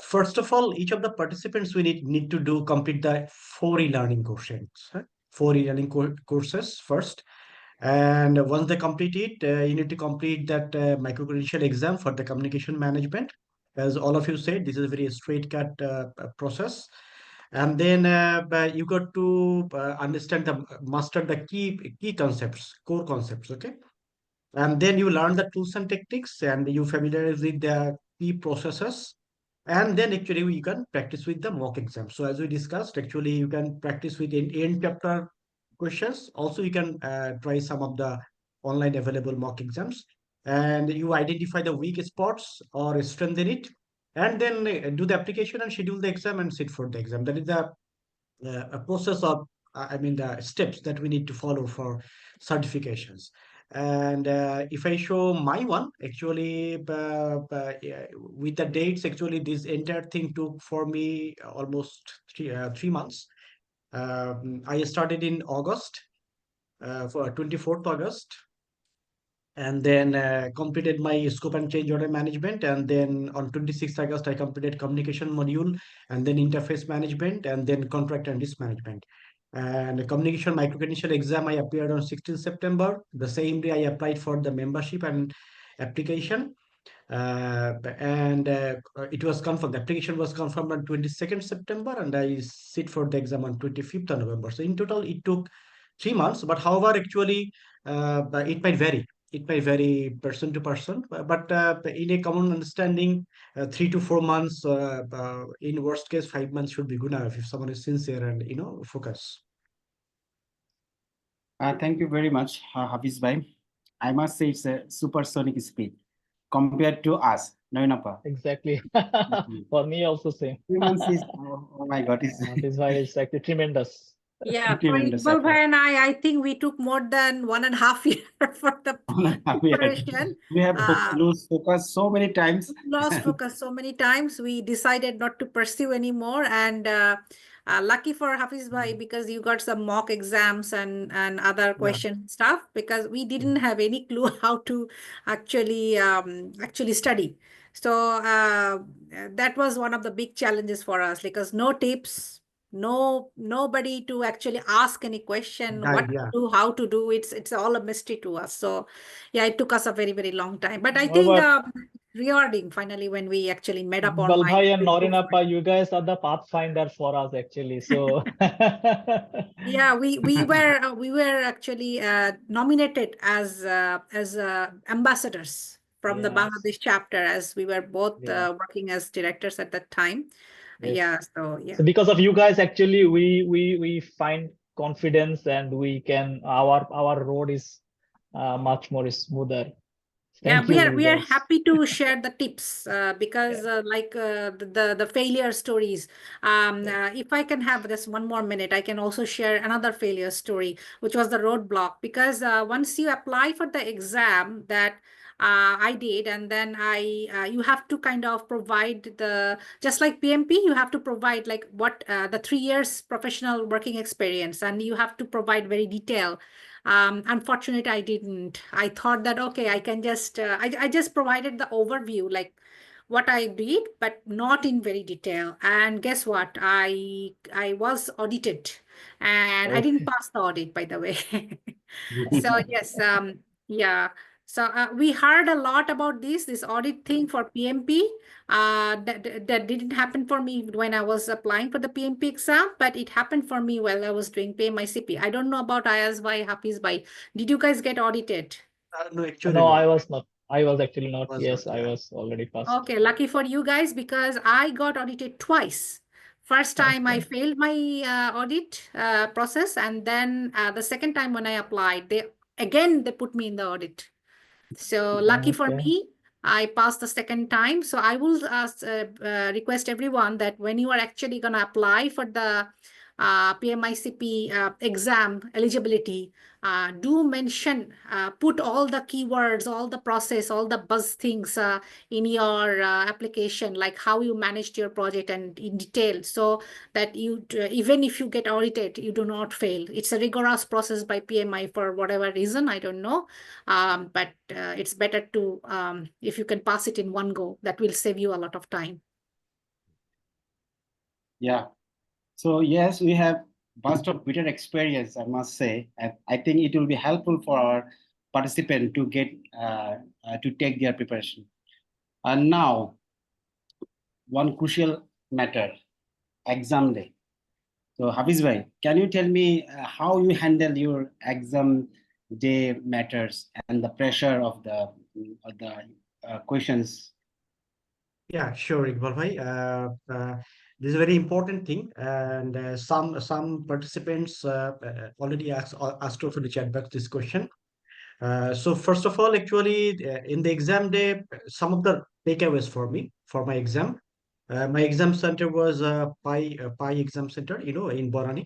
first of all, each of the participants we need to do complete the four e-learning questions, four e-learning courses first. And once they complete it, you need to complete that micro-credential exam for the communication management. As all of you said, this is a very straight-cut process. And then you got to understand master the key concepts, core concepts, okay? And then you learn the tools and techniques, and you familiarize with the key processes. And then actually you can practice with the mock exam. So as we discussed, actually you can practice with end chapter questions. Also, you can try some of the online available mock exams, and you identify the weak spots or strengthen it, and then do the application and schedule the exam and sit for the exam. That is the a process of the steps that we need to follow for certifications. And if I show my one, actually yeah, with the dates, actually this entire thing took for me almost 3 months. I started in August, for 24th August, and then completed my scope and change order management. And then on 26th August, I completed communication module, and then interface management, and then contract and risk management. And the communication micro-credential exam, I appeared on 16th September. The same day, I applied for the membership and application. And it was confirmed. The application was confirmed on 22nd September, and I sit for the exam on 25th of November. So in total, it took 3 months. But however, actually, it might vary. It might vary person to person, but in a common understanding, 3 to 4 months, in worst case, 5 months should be good enough if someone is sincere and focus.
Thank you very much, Hafiz Bhai. I must say it's a supersonic speed compared to us. No,
Exactly. For me also same.
3 months is oh my God, it's
This why is actually tremendous.
Yeah, for
tremendous
Iqbal
effort.
Bhai and I think we took more than 1.5 years for the preparation.
We have lose focus so many times.
Lost focus so many times. We decided not to pursue anymore, and Lucky for Hafiz Bhai because you got some mock exams and other
Yeah.
question stuff because we didn't have any clue how to actually study. So that was one of the big challenges for us because no tips, nobody to actually ask any question, what
Guide,
to
yeah.
do, how to do. It's all a mystery to us. So yeah, it took us a very, very long time. But I think
But
rewarding finally when we actually made up our
Iqbal
mind
Bhai and
to go
Noreen
for it.
Appa, you guys are the pathfinder for us actually. So
Yeah, we were actually nominated as ambassadors from the
yes,
Bangladesh chapter as we were both
yeah,
working as directors at that time.
yes.
Yeah, so yeah.
So because of you guys, actually, we find confidence and we can our road is much more smoother.
Yeah,
Thank
we
you,
are
you
we are
guys.
happy to share the tips
Yeah,
because the failure stories.
yeah.
If I can have this 1 more minute, I can also share another failure story, which was the roadblock. Because once you apply for the exam that I did, and then you have to kind of provide the just like PMP, you have to provide like what the 3 years professional working experience, and you have to provide very detailed. Unfortunately, I didn't. I thought that, okay, I can just, I just provided the overview, like what I did, but not in very detail. And guess what? I was audited and I didn't
Okay.
pass the audit, by the way. So yes, yeah. So we heard a lot about this audit thing for PMP. That didn't happen for me when I was applying for the PMP exam, but it happened for me while I was doing PMI-CP. I don't know about Ayaz Bhai, Hafiz Bhai. Did you guys get audited?
No, actually,
No, I
no.
was not. I was actually not.
Was not,
Yes, I
yeah.
was already passed.
Okay, lucky for you guys because I got audited twice. First time I
Okay.
failed my audit process, and then the second time when I applied, they put me in the audit. So lucky for
Okay.
me, I passed the second time. So I will request everyone that when you are actually going to apply for the PMI-CP exam eligibility, do mention, put all the keywords, all the process, all the buzz things in your application, like how you managed your project and in detail, so that you, even if you get audited, you do not fail. It's a rigorous process by PMI for whatever reason, I don't know. But it's better to, if you can pass it in one go, that will save you a lot of time.
Yeah. So yes, we have burst of bitter experience, I must say. And I think it will be helpful for our participant to get to take their preparation. And now, one crucial matter, exam day. So Hafiz bhai, can you tell me how you handle your exam day matters and the pressure of the questions?
Yeah, sure, Iqbal bhai. This is a very important thing, and some participants already asked for the chat box this question. So first of all, actually, in the exam day, some of the takeaways for me for my exam. My exam center was Pi Exam Center, in Borani.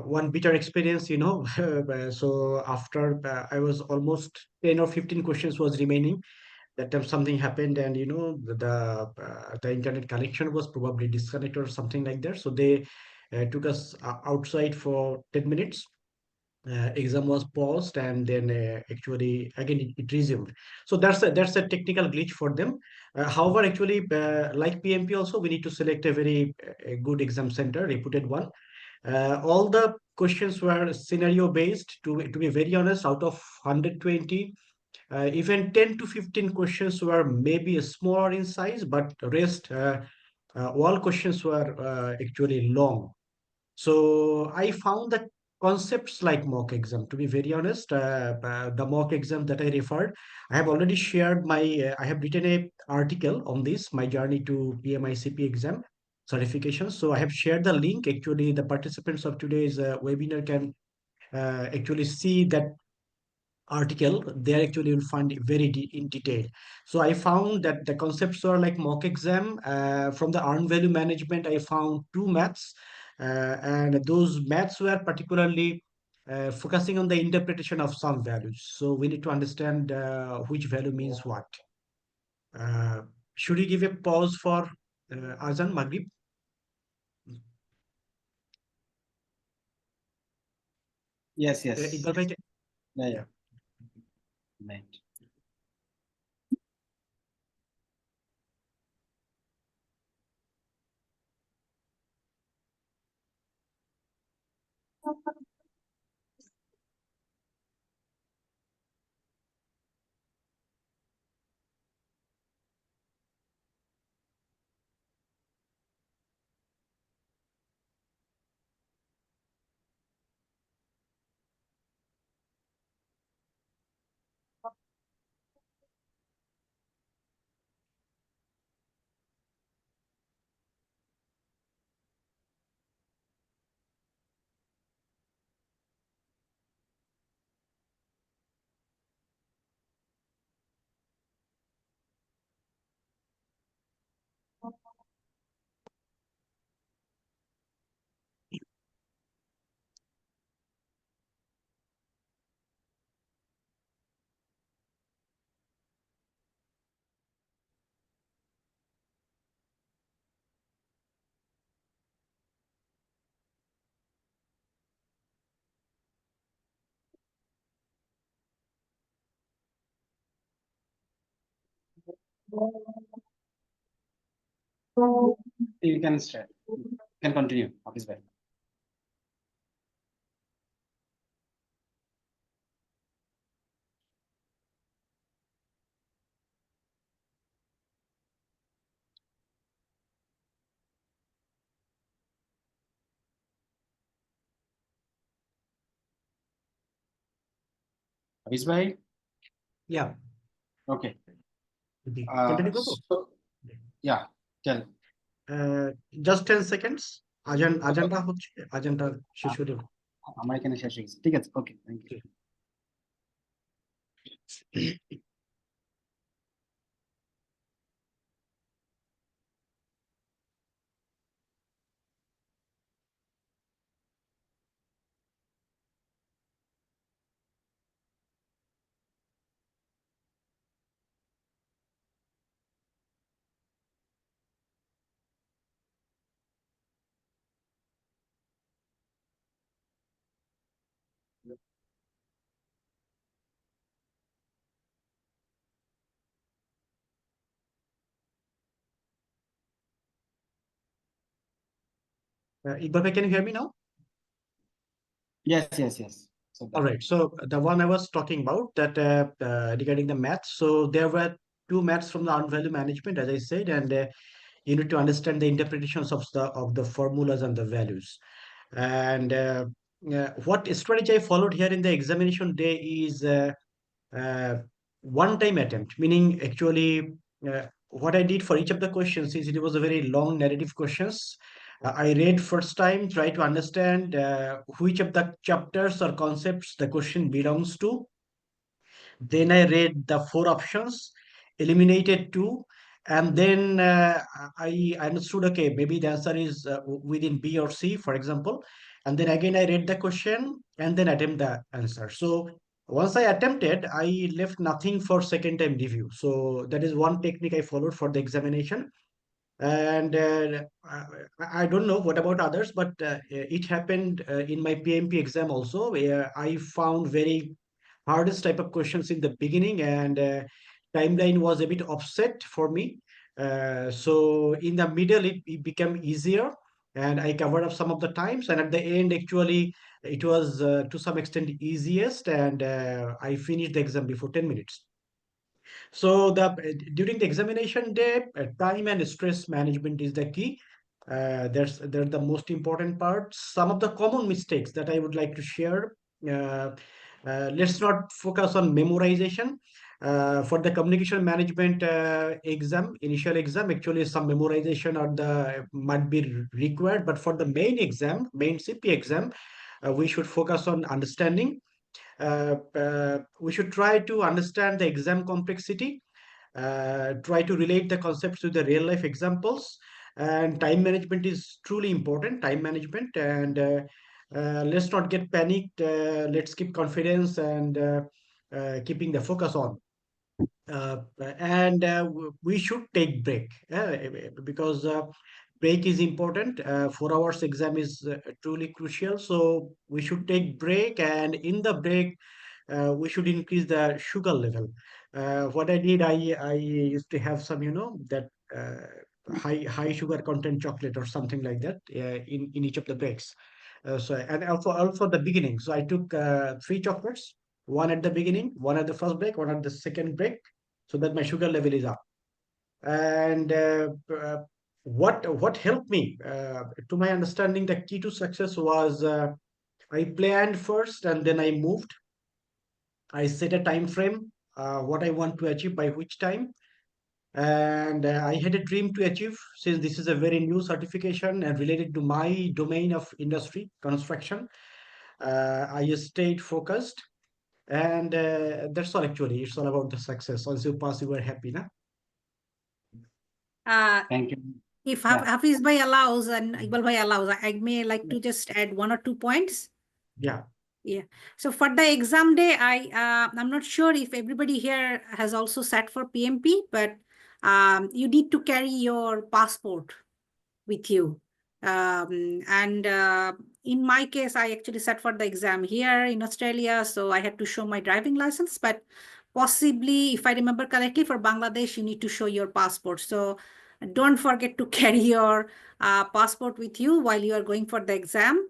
One bitter experience, so after I was almost 10 or 15 questions was remaining. That time something happened, and the internet connection was probably disconnected or something like that. So they took us outside for 10 minutes. Exam was paused, and then actually again it resumed. So that's a technical glitch for them. However, actually, like PMP also, we need to select a very good exam center, reputed one. All the questions were scenario based. To be very honest, out of 120, even 10 to 15 questions were maybe smaller in size, but rest all questions were actually long. So I found that concepts like mock exam, to be very honest, the mock exam that I referred, I have already shared I have written a article on this, my journey to PMI-CP exam certification. So I have shared the link. Actually, the participants of today's webinar can actually see that article. There actually you'll find it very in detail. So I found that the concepts are like mock exam. From the earned value management, I found two maths, and those maths were particularly focusing on the interpretation of some values. So we need to understand which value means what. uh, should we give a pause for Azan Maghrib?
Yes, yes.
Iqbal bhai,
Yeah, yeah. Right. You can start. You can continue, Hafiz bhai. Hafiz bhai.
yeah,
Okay.
continue Gopal.
So, yeah, tell.
Just 10 seconds. আজানটা হচ্ছে আজানটা শেষ হয়ে যাবে।
আমার এখানে শেষ হয়ে গেছে। ঠিক আছে, okay, thank you.
Iqbal bhai, can you hear me now?
Yes, yes, yes. So
All right. So the one I was talking about that regarding the maths. So there were two maths from the earned value management, as I said, and you need to understand the interpretations of the formulas and the values. And what strategy I followed here in the examination day is uh, one-time attempt, meaning actually what I did for each of the questions is it was a very long narrative questions. I read first time, try to understand which of the chapters or concepts the question belongs to. Then I read the four options, eliminated two, and then I understood, okay, maybe the answer is within B or C, for example. And then again, I read the question and then attempt the answer. So once I attempted, I left nothing for second time review. So that is one technique I followed for the examination. And I don't know what about others, but it happened in my PMP exam also, where I found very hardest type of questions in the beginning, and timeline was a bit offset for me. So in the middle, it became easier, and I covered up some of the times. And at the end, actually, it was to some extent easiest, and I finished the exam before 10 minutes. So during the examination day, time and stress management is the key. They're the most important part. Some of the common mistakes that I would like to share. Uh, let's not focus on memorization. For the communication management initial exam, actually some memorization or the might be required. But for the main exam, main CP exam, we should focus on understanding. We should try to understand the exam complexity, try to relate the concepts to the real life examples, and time management is truly important. Time management, and let's not get panicked. Let's keep confidence and keeping the focus on. And we should take break because break is important. 4 hours exam is truly crucial. So we should take break, and in the break, we should increase the sugar level. What I did, I used to have some, that high sugar content chocolate or something like that in each of the breaks. So and also the beginning. So I took 3 chocolates, one at the beginning, one at the first break, one at the second break, so that my sugar level is up. And what helped me, to my understanding, the key to success was I planned first and then I moved. I set a time frame, what I want to achieve by which time, and I had a dream to achieve, since this is a very new certification and related to my domain of industry, construction. I stayed focused, and that's all. Actually, it's all about the success. Once you pass, you are happy, na?
Thank you.
If
Yeah.
Hafiz bhai allows and Iqbal bhai allows, I may like to just add 1 or 2 points.
Yeah.
Yeah. So for the exam day, I'm not sure if everybody here has also sat for PMP, but you need to carry your passport with you. And in my case, I actually sat for the exam here in Australia, so I had to show my driving license. But possibly, if I remember correctly, for Bangladesh, you need to show your passport. So don't forget to carry your passport with you while you are going for the exam.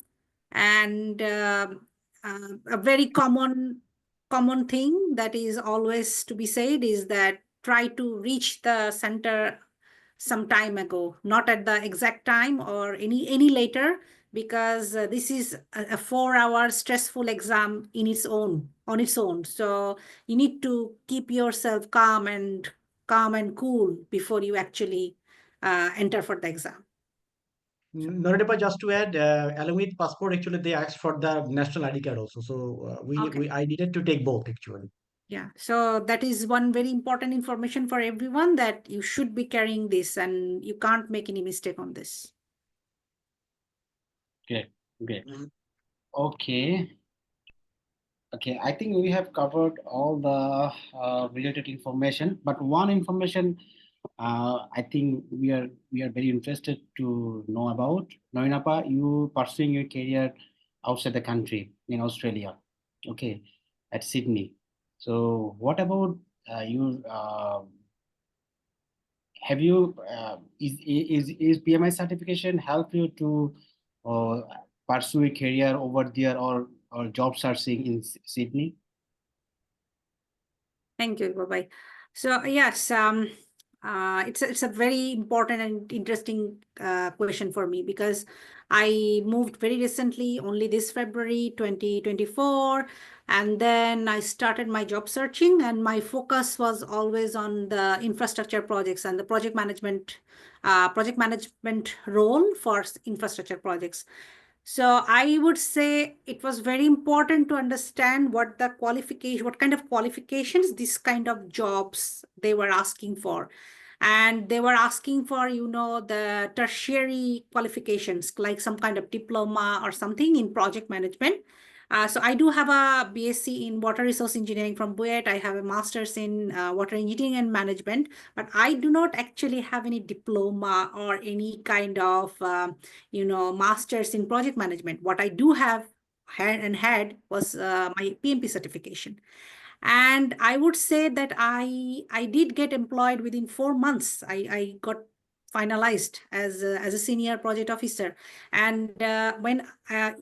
And a very common thing that is always to be said is that try to reach the center some time ago, not at the exact time or any later, because this is a 4-hour stressful exam in its own on its own. So you need to keep yourself calm and cool before you actually enter for the exam.
Narendra, just to add, along with passport, actually they asked for the national ID card also. So
Okay.
I needed to take both actually.
Yeah, so that is one very important information for everyone, that you should be carrying this and you can't make any mistake on this.
Great. Okay. Okay, I think we have covered all the related information, but one information I think we are very interested to know about. Noinapa, you pursuing your career outside the country in Australia, okay, at Sydney. So what about you? Have you is PMI certification help you to uh, pursue a career over there, or job searching in Sydney?
Thank you, bye-bye. So yes, it's a very important and interesting question for me, because I moved very recently, only this February 2024, and then I started my job searching, and my focus was always on the infrastructure projects and the project management role for infrastructure projects. So I would say it was very important to understand what kind of qualifications, this kind of jobs they were asking for. And they were asking for, the tertiary qualifications, like some kind of diploma or something in project management. So I do have a BSc in water resource engineering from BUET. I have a master's in water engineering and management, but I do not actually have any diploma or any kind of master's in project management. What I do have had was my PMP certification. And I would say that I did get employed within 4 months. I got finalized as a senior project officer. And when I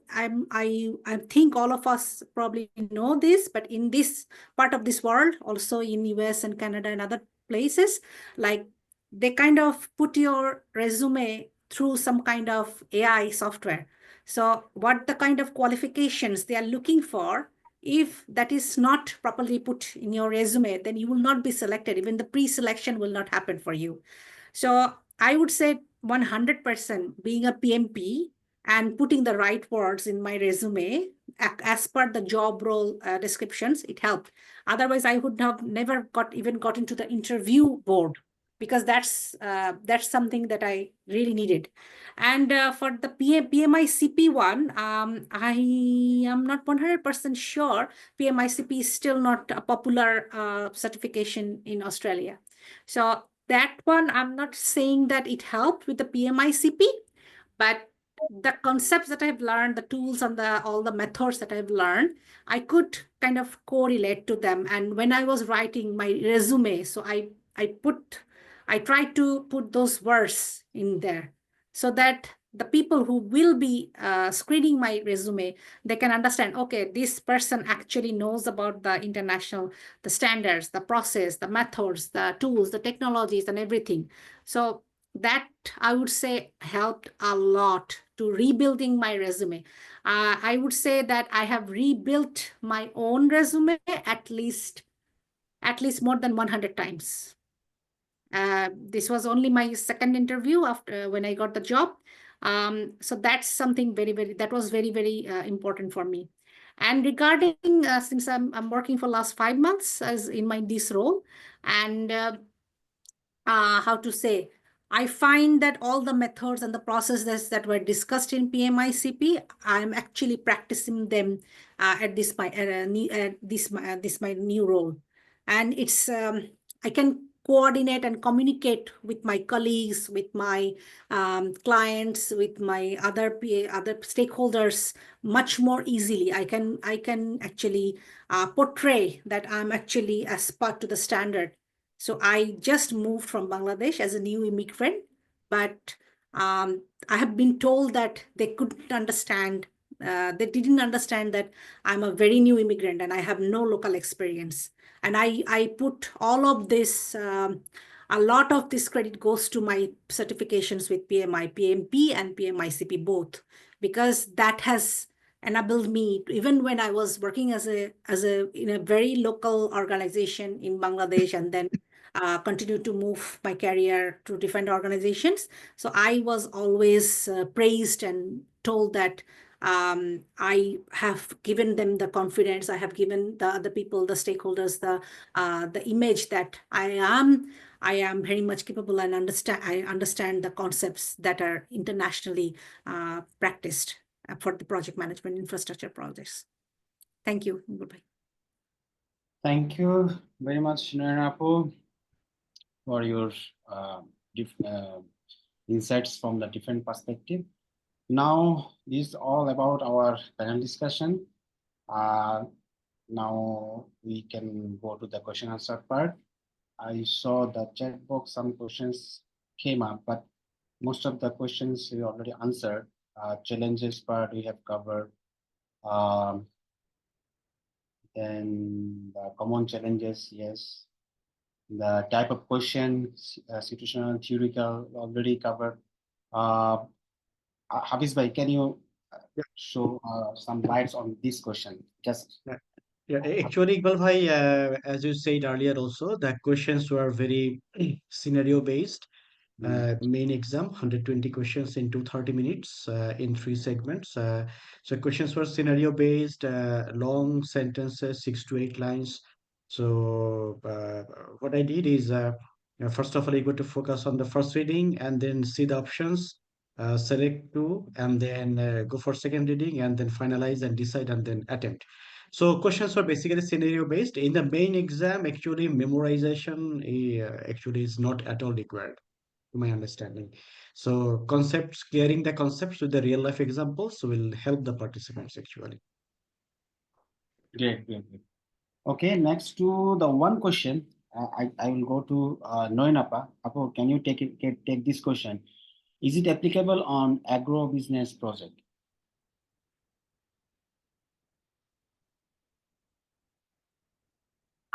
think all of us probably know this, but in this part of this world, also in US and Canada and other places, like, they kind of put your resume through some kind of AI software. So what the kind of qualifications they are looking for, if that is not properly put in your resume, then you will not be selected. Even the pre-selection will not happen for you. So I would say 100% being a PMP and putting the right words in my resume as per the job role descriptions, it helped. Otherwise, I would have never got into the interview board, because that's something that I really needed. And for the PMI-CP one, I am not 100% sure. PMI-CP is still not a popular certification in Australia. So that one, I'm not saying that it helped with the PMI-CP, but the concepts that I've learned, the tools and all the methods that I've learned, I could kind of correlate to them. And when I was writing my resume, so I tried to put those words in there so that the people who will be screening my resume, they can understand, okay, this person actually knows about the international, the standards, the process, the methods, the tools, the technologies, and everything. So that, I would say, helped a lot to rebuilding my resume. I would say that I have rebuilt my own resume at least more than 100 times. This was only my second interview after when I got the job. So that's something that was very important for me. And regarding, since I'm working for last 5 months as in this role, and how to say, I find that all the methods and the processes that were discussed in PMI-CP, I'm actually practicing them at this my new role, and it's I can coordinate and communicate with my colleagues, with my clients, with my other stakeholders much more easily. I can actually portray that I'm actually as part to the standard. So I just moved from Bangladesh as a new immigrant, but I have been told that they couldn't understand, they didn't understand that I'm a very new immigrant and I have no local experience. And I put all of this, a lot of this credit goes to my certifications with PMI, PMP and PMI-CP both, because that has enabled me, even when I was working as a in a very local organization in Bangladesh, and then continue to move my career to different organizations. So I was always praised and told that I have given them the confidence. I have given the other people, the stakeholders, the image that I am very much capable and I understand the concepts that are internationally practiced for the project management infrastructure projects. Thank you. Goodbye.
Thank you very much, Naranapu, for your insights from the different perspective. Now is all about our panel discussion. Now we can go to the question answer part. I saw the chat box, some questions came up, but most of the questions we already answered. Challenges part we have covered. Then the common challenges, yes. The type of questions, situational, theoretical, already covered. Hafiz bhai, can you show some lights on this question? Just
Yeah, actually, Iqbal bhai, as you said earlier also, the questions were very scenario based. Main exam, 120 questions in 230 minutes in 3 segments. So questions were scenario based, long sentences, 6 to 8 lines. So what I did is, first of all, I go to focus on the first reading and then see the options, select 2, and then go for second reading and then finalize and decide and then attempt. So questions were basically scenario based. In the main exam, actually memorization actually is not at all required, to my understanding. So concepts, clearing the concepts with the real life examples will help the participants actually.
great. Okay, next to the one question, I will go to Noinapa. Apo, can you take this question? Is it applicable on agro business project?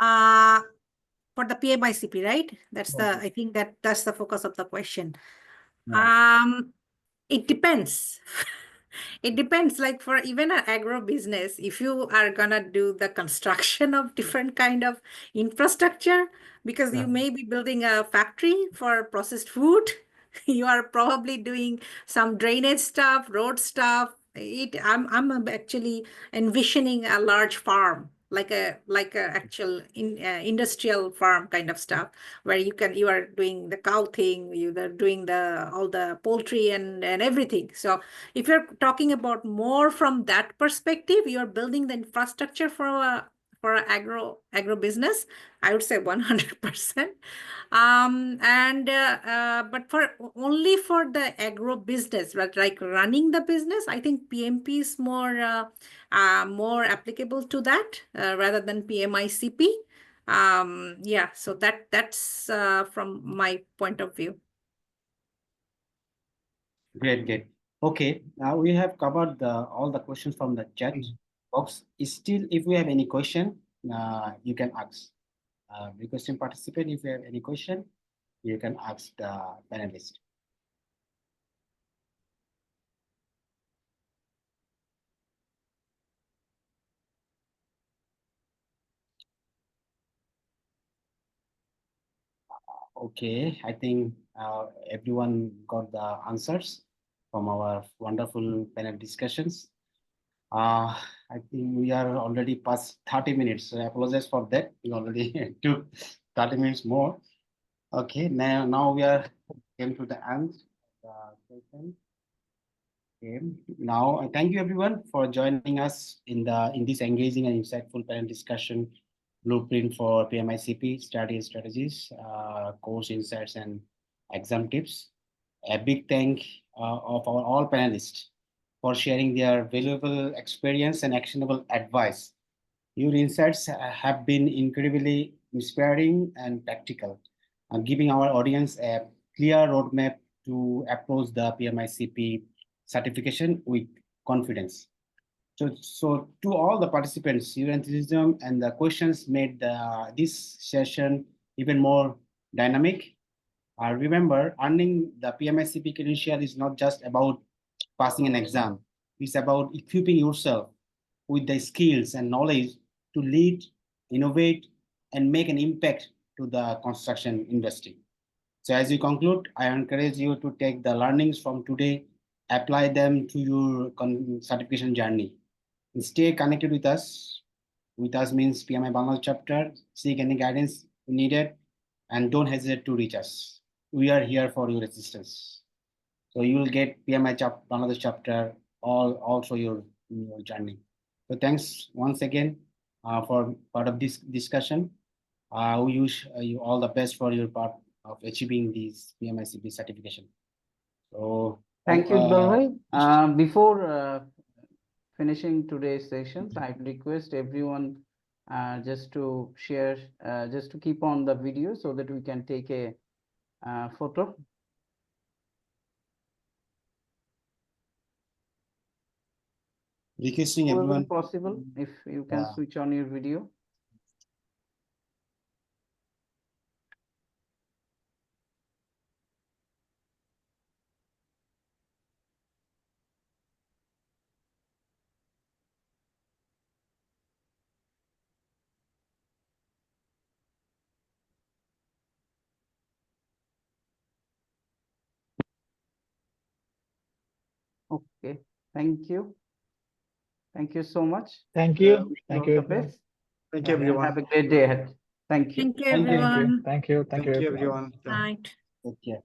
For the PMI-CP, right? That's the, I think that's the focus of the question.
Yeah.
It depends. It depends, like for even an agro business, if you are gonna do the construction of different kind of infrastructure, because you may be building a factory for processed food, you are probably doing some drainage stuff, road stuff. I'm actually envisioning a large farm, like a actual industrial farm kind of stuff, where you are doing the cow thing, you are doing all the poultry and everything. So if you're talking about more from that perspective, you're building the infrastructure for agro business, I would say 100%. But only for the agro business, but like running the business, I think PMP is more applicable to that rather than PMI-CP. Yeah, so that's from my point of view.
Great. Okay, now we have covered all the questions from the chat box. Still, if we have any question, you can ask. Requesting participant, if you have any question, you can ask the panelist. Okay, I think everyone got the answers from our wonderful panel discussions. I think we are already past 30 minutes, so I apologize for that. We already took 30 minutes more. Okay, now we are came to the end of the session. Okay, now thank you everyone for joining us in this engaging and insightful panel discussion, blueprint for PMI-CP strategies, course insights and exam tips. A big thank of our all panelists for sharing their valuable experience and actionable advice. Your insights have been incredibly inspiring and practical, giving our audience a clear roadmap to approach the PMI-CP certification with confidence. So to all the participants, your enthusiasm and the questions made this session even more dynamic. Remember, earning the PMI-CP credential is not just about passing an exam. It's about equipping yourself with the skills and knowledge to lead, innovate, and make an impact to the construction industry. So as you conclude, I encourage you to take the learnings from today, apply them to your certification journey. And stay connected with us. With us means PMI Bangladesh Chapter. Seek any guidance needed, and don't hesitate to reach us. We are here for your assistance. So you will get PMI Bangladesh Chapter all through your journey. So thanks once again for part of this discussion. We wish you all the best for your part of achieving this PMI-CP certification. So
thank you, Iqbal. Before finishing today's sessions, I request everyone just to share, just to keep on the video so that we can take a photo.
Requesting everyone
possible if you can switch on your video. Okay, thank you. Thank you so much.
Thank you. Thank you.
Thank you, everyone.
Have a great day ahead. Thank you.
Thank you, everyone.
Thank you.
Thank you, everyone.
Night.
Take care.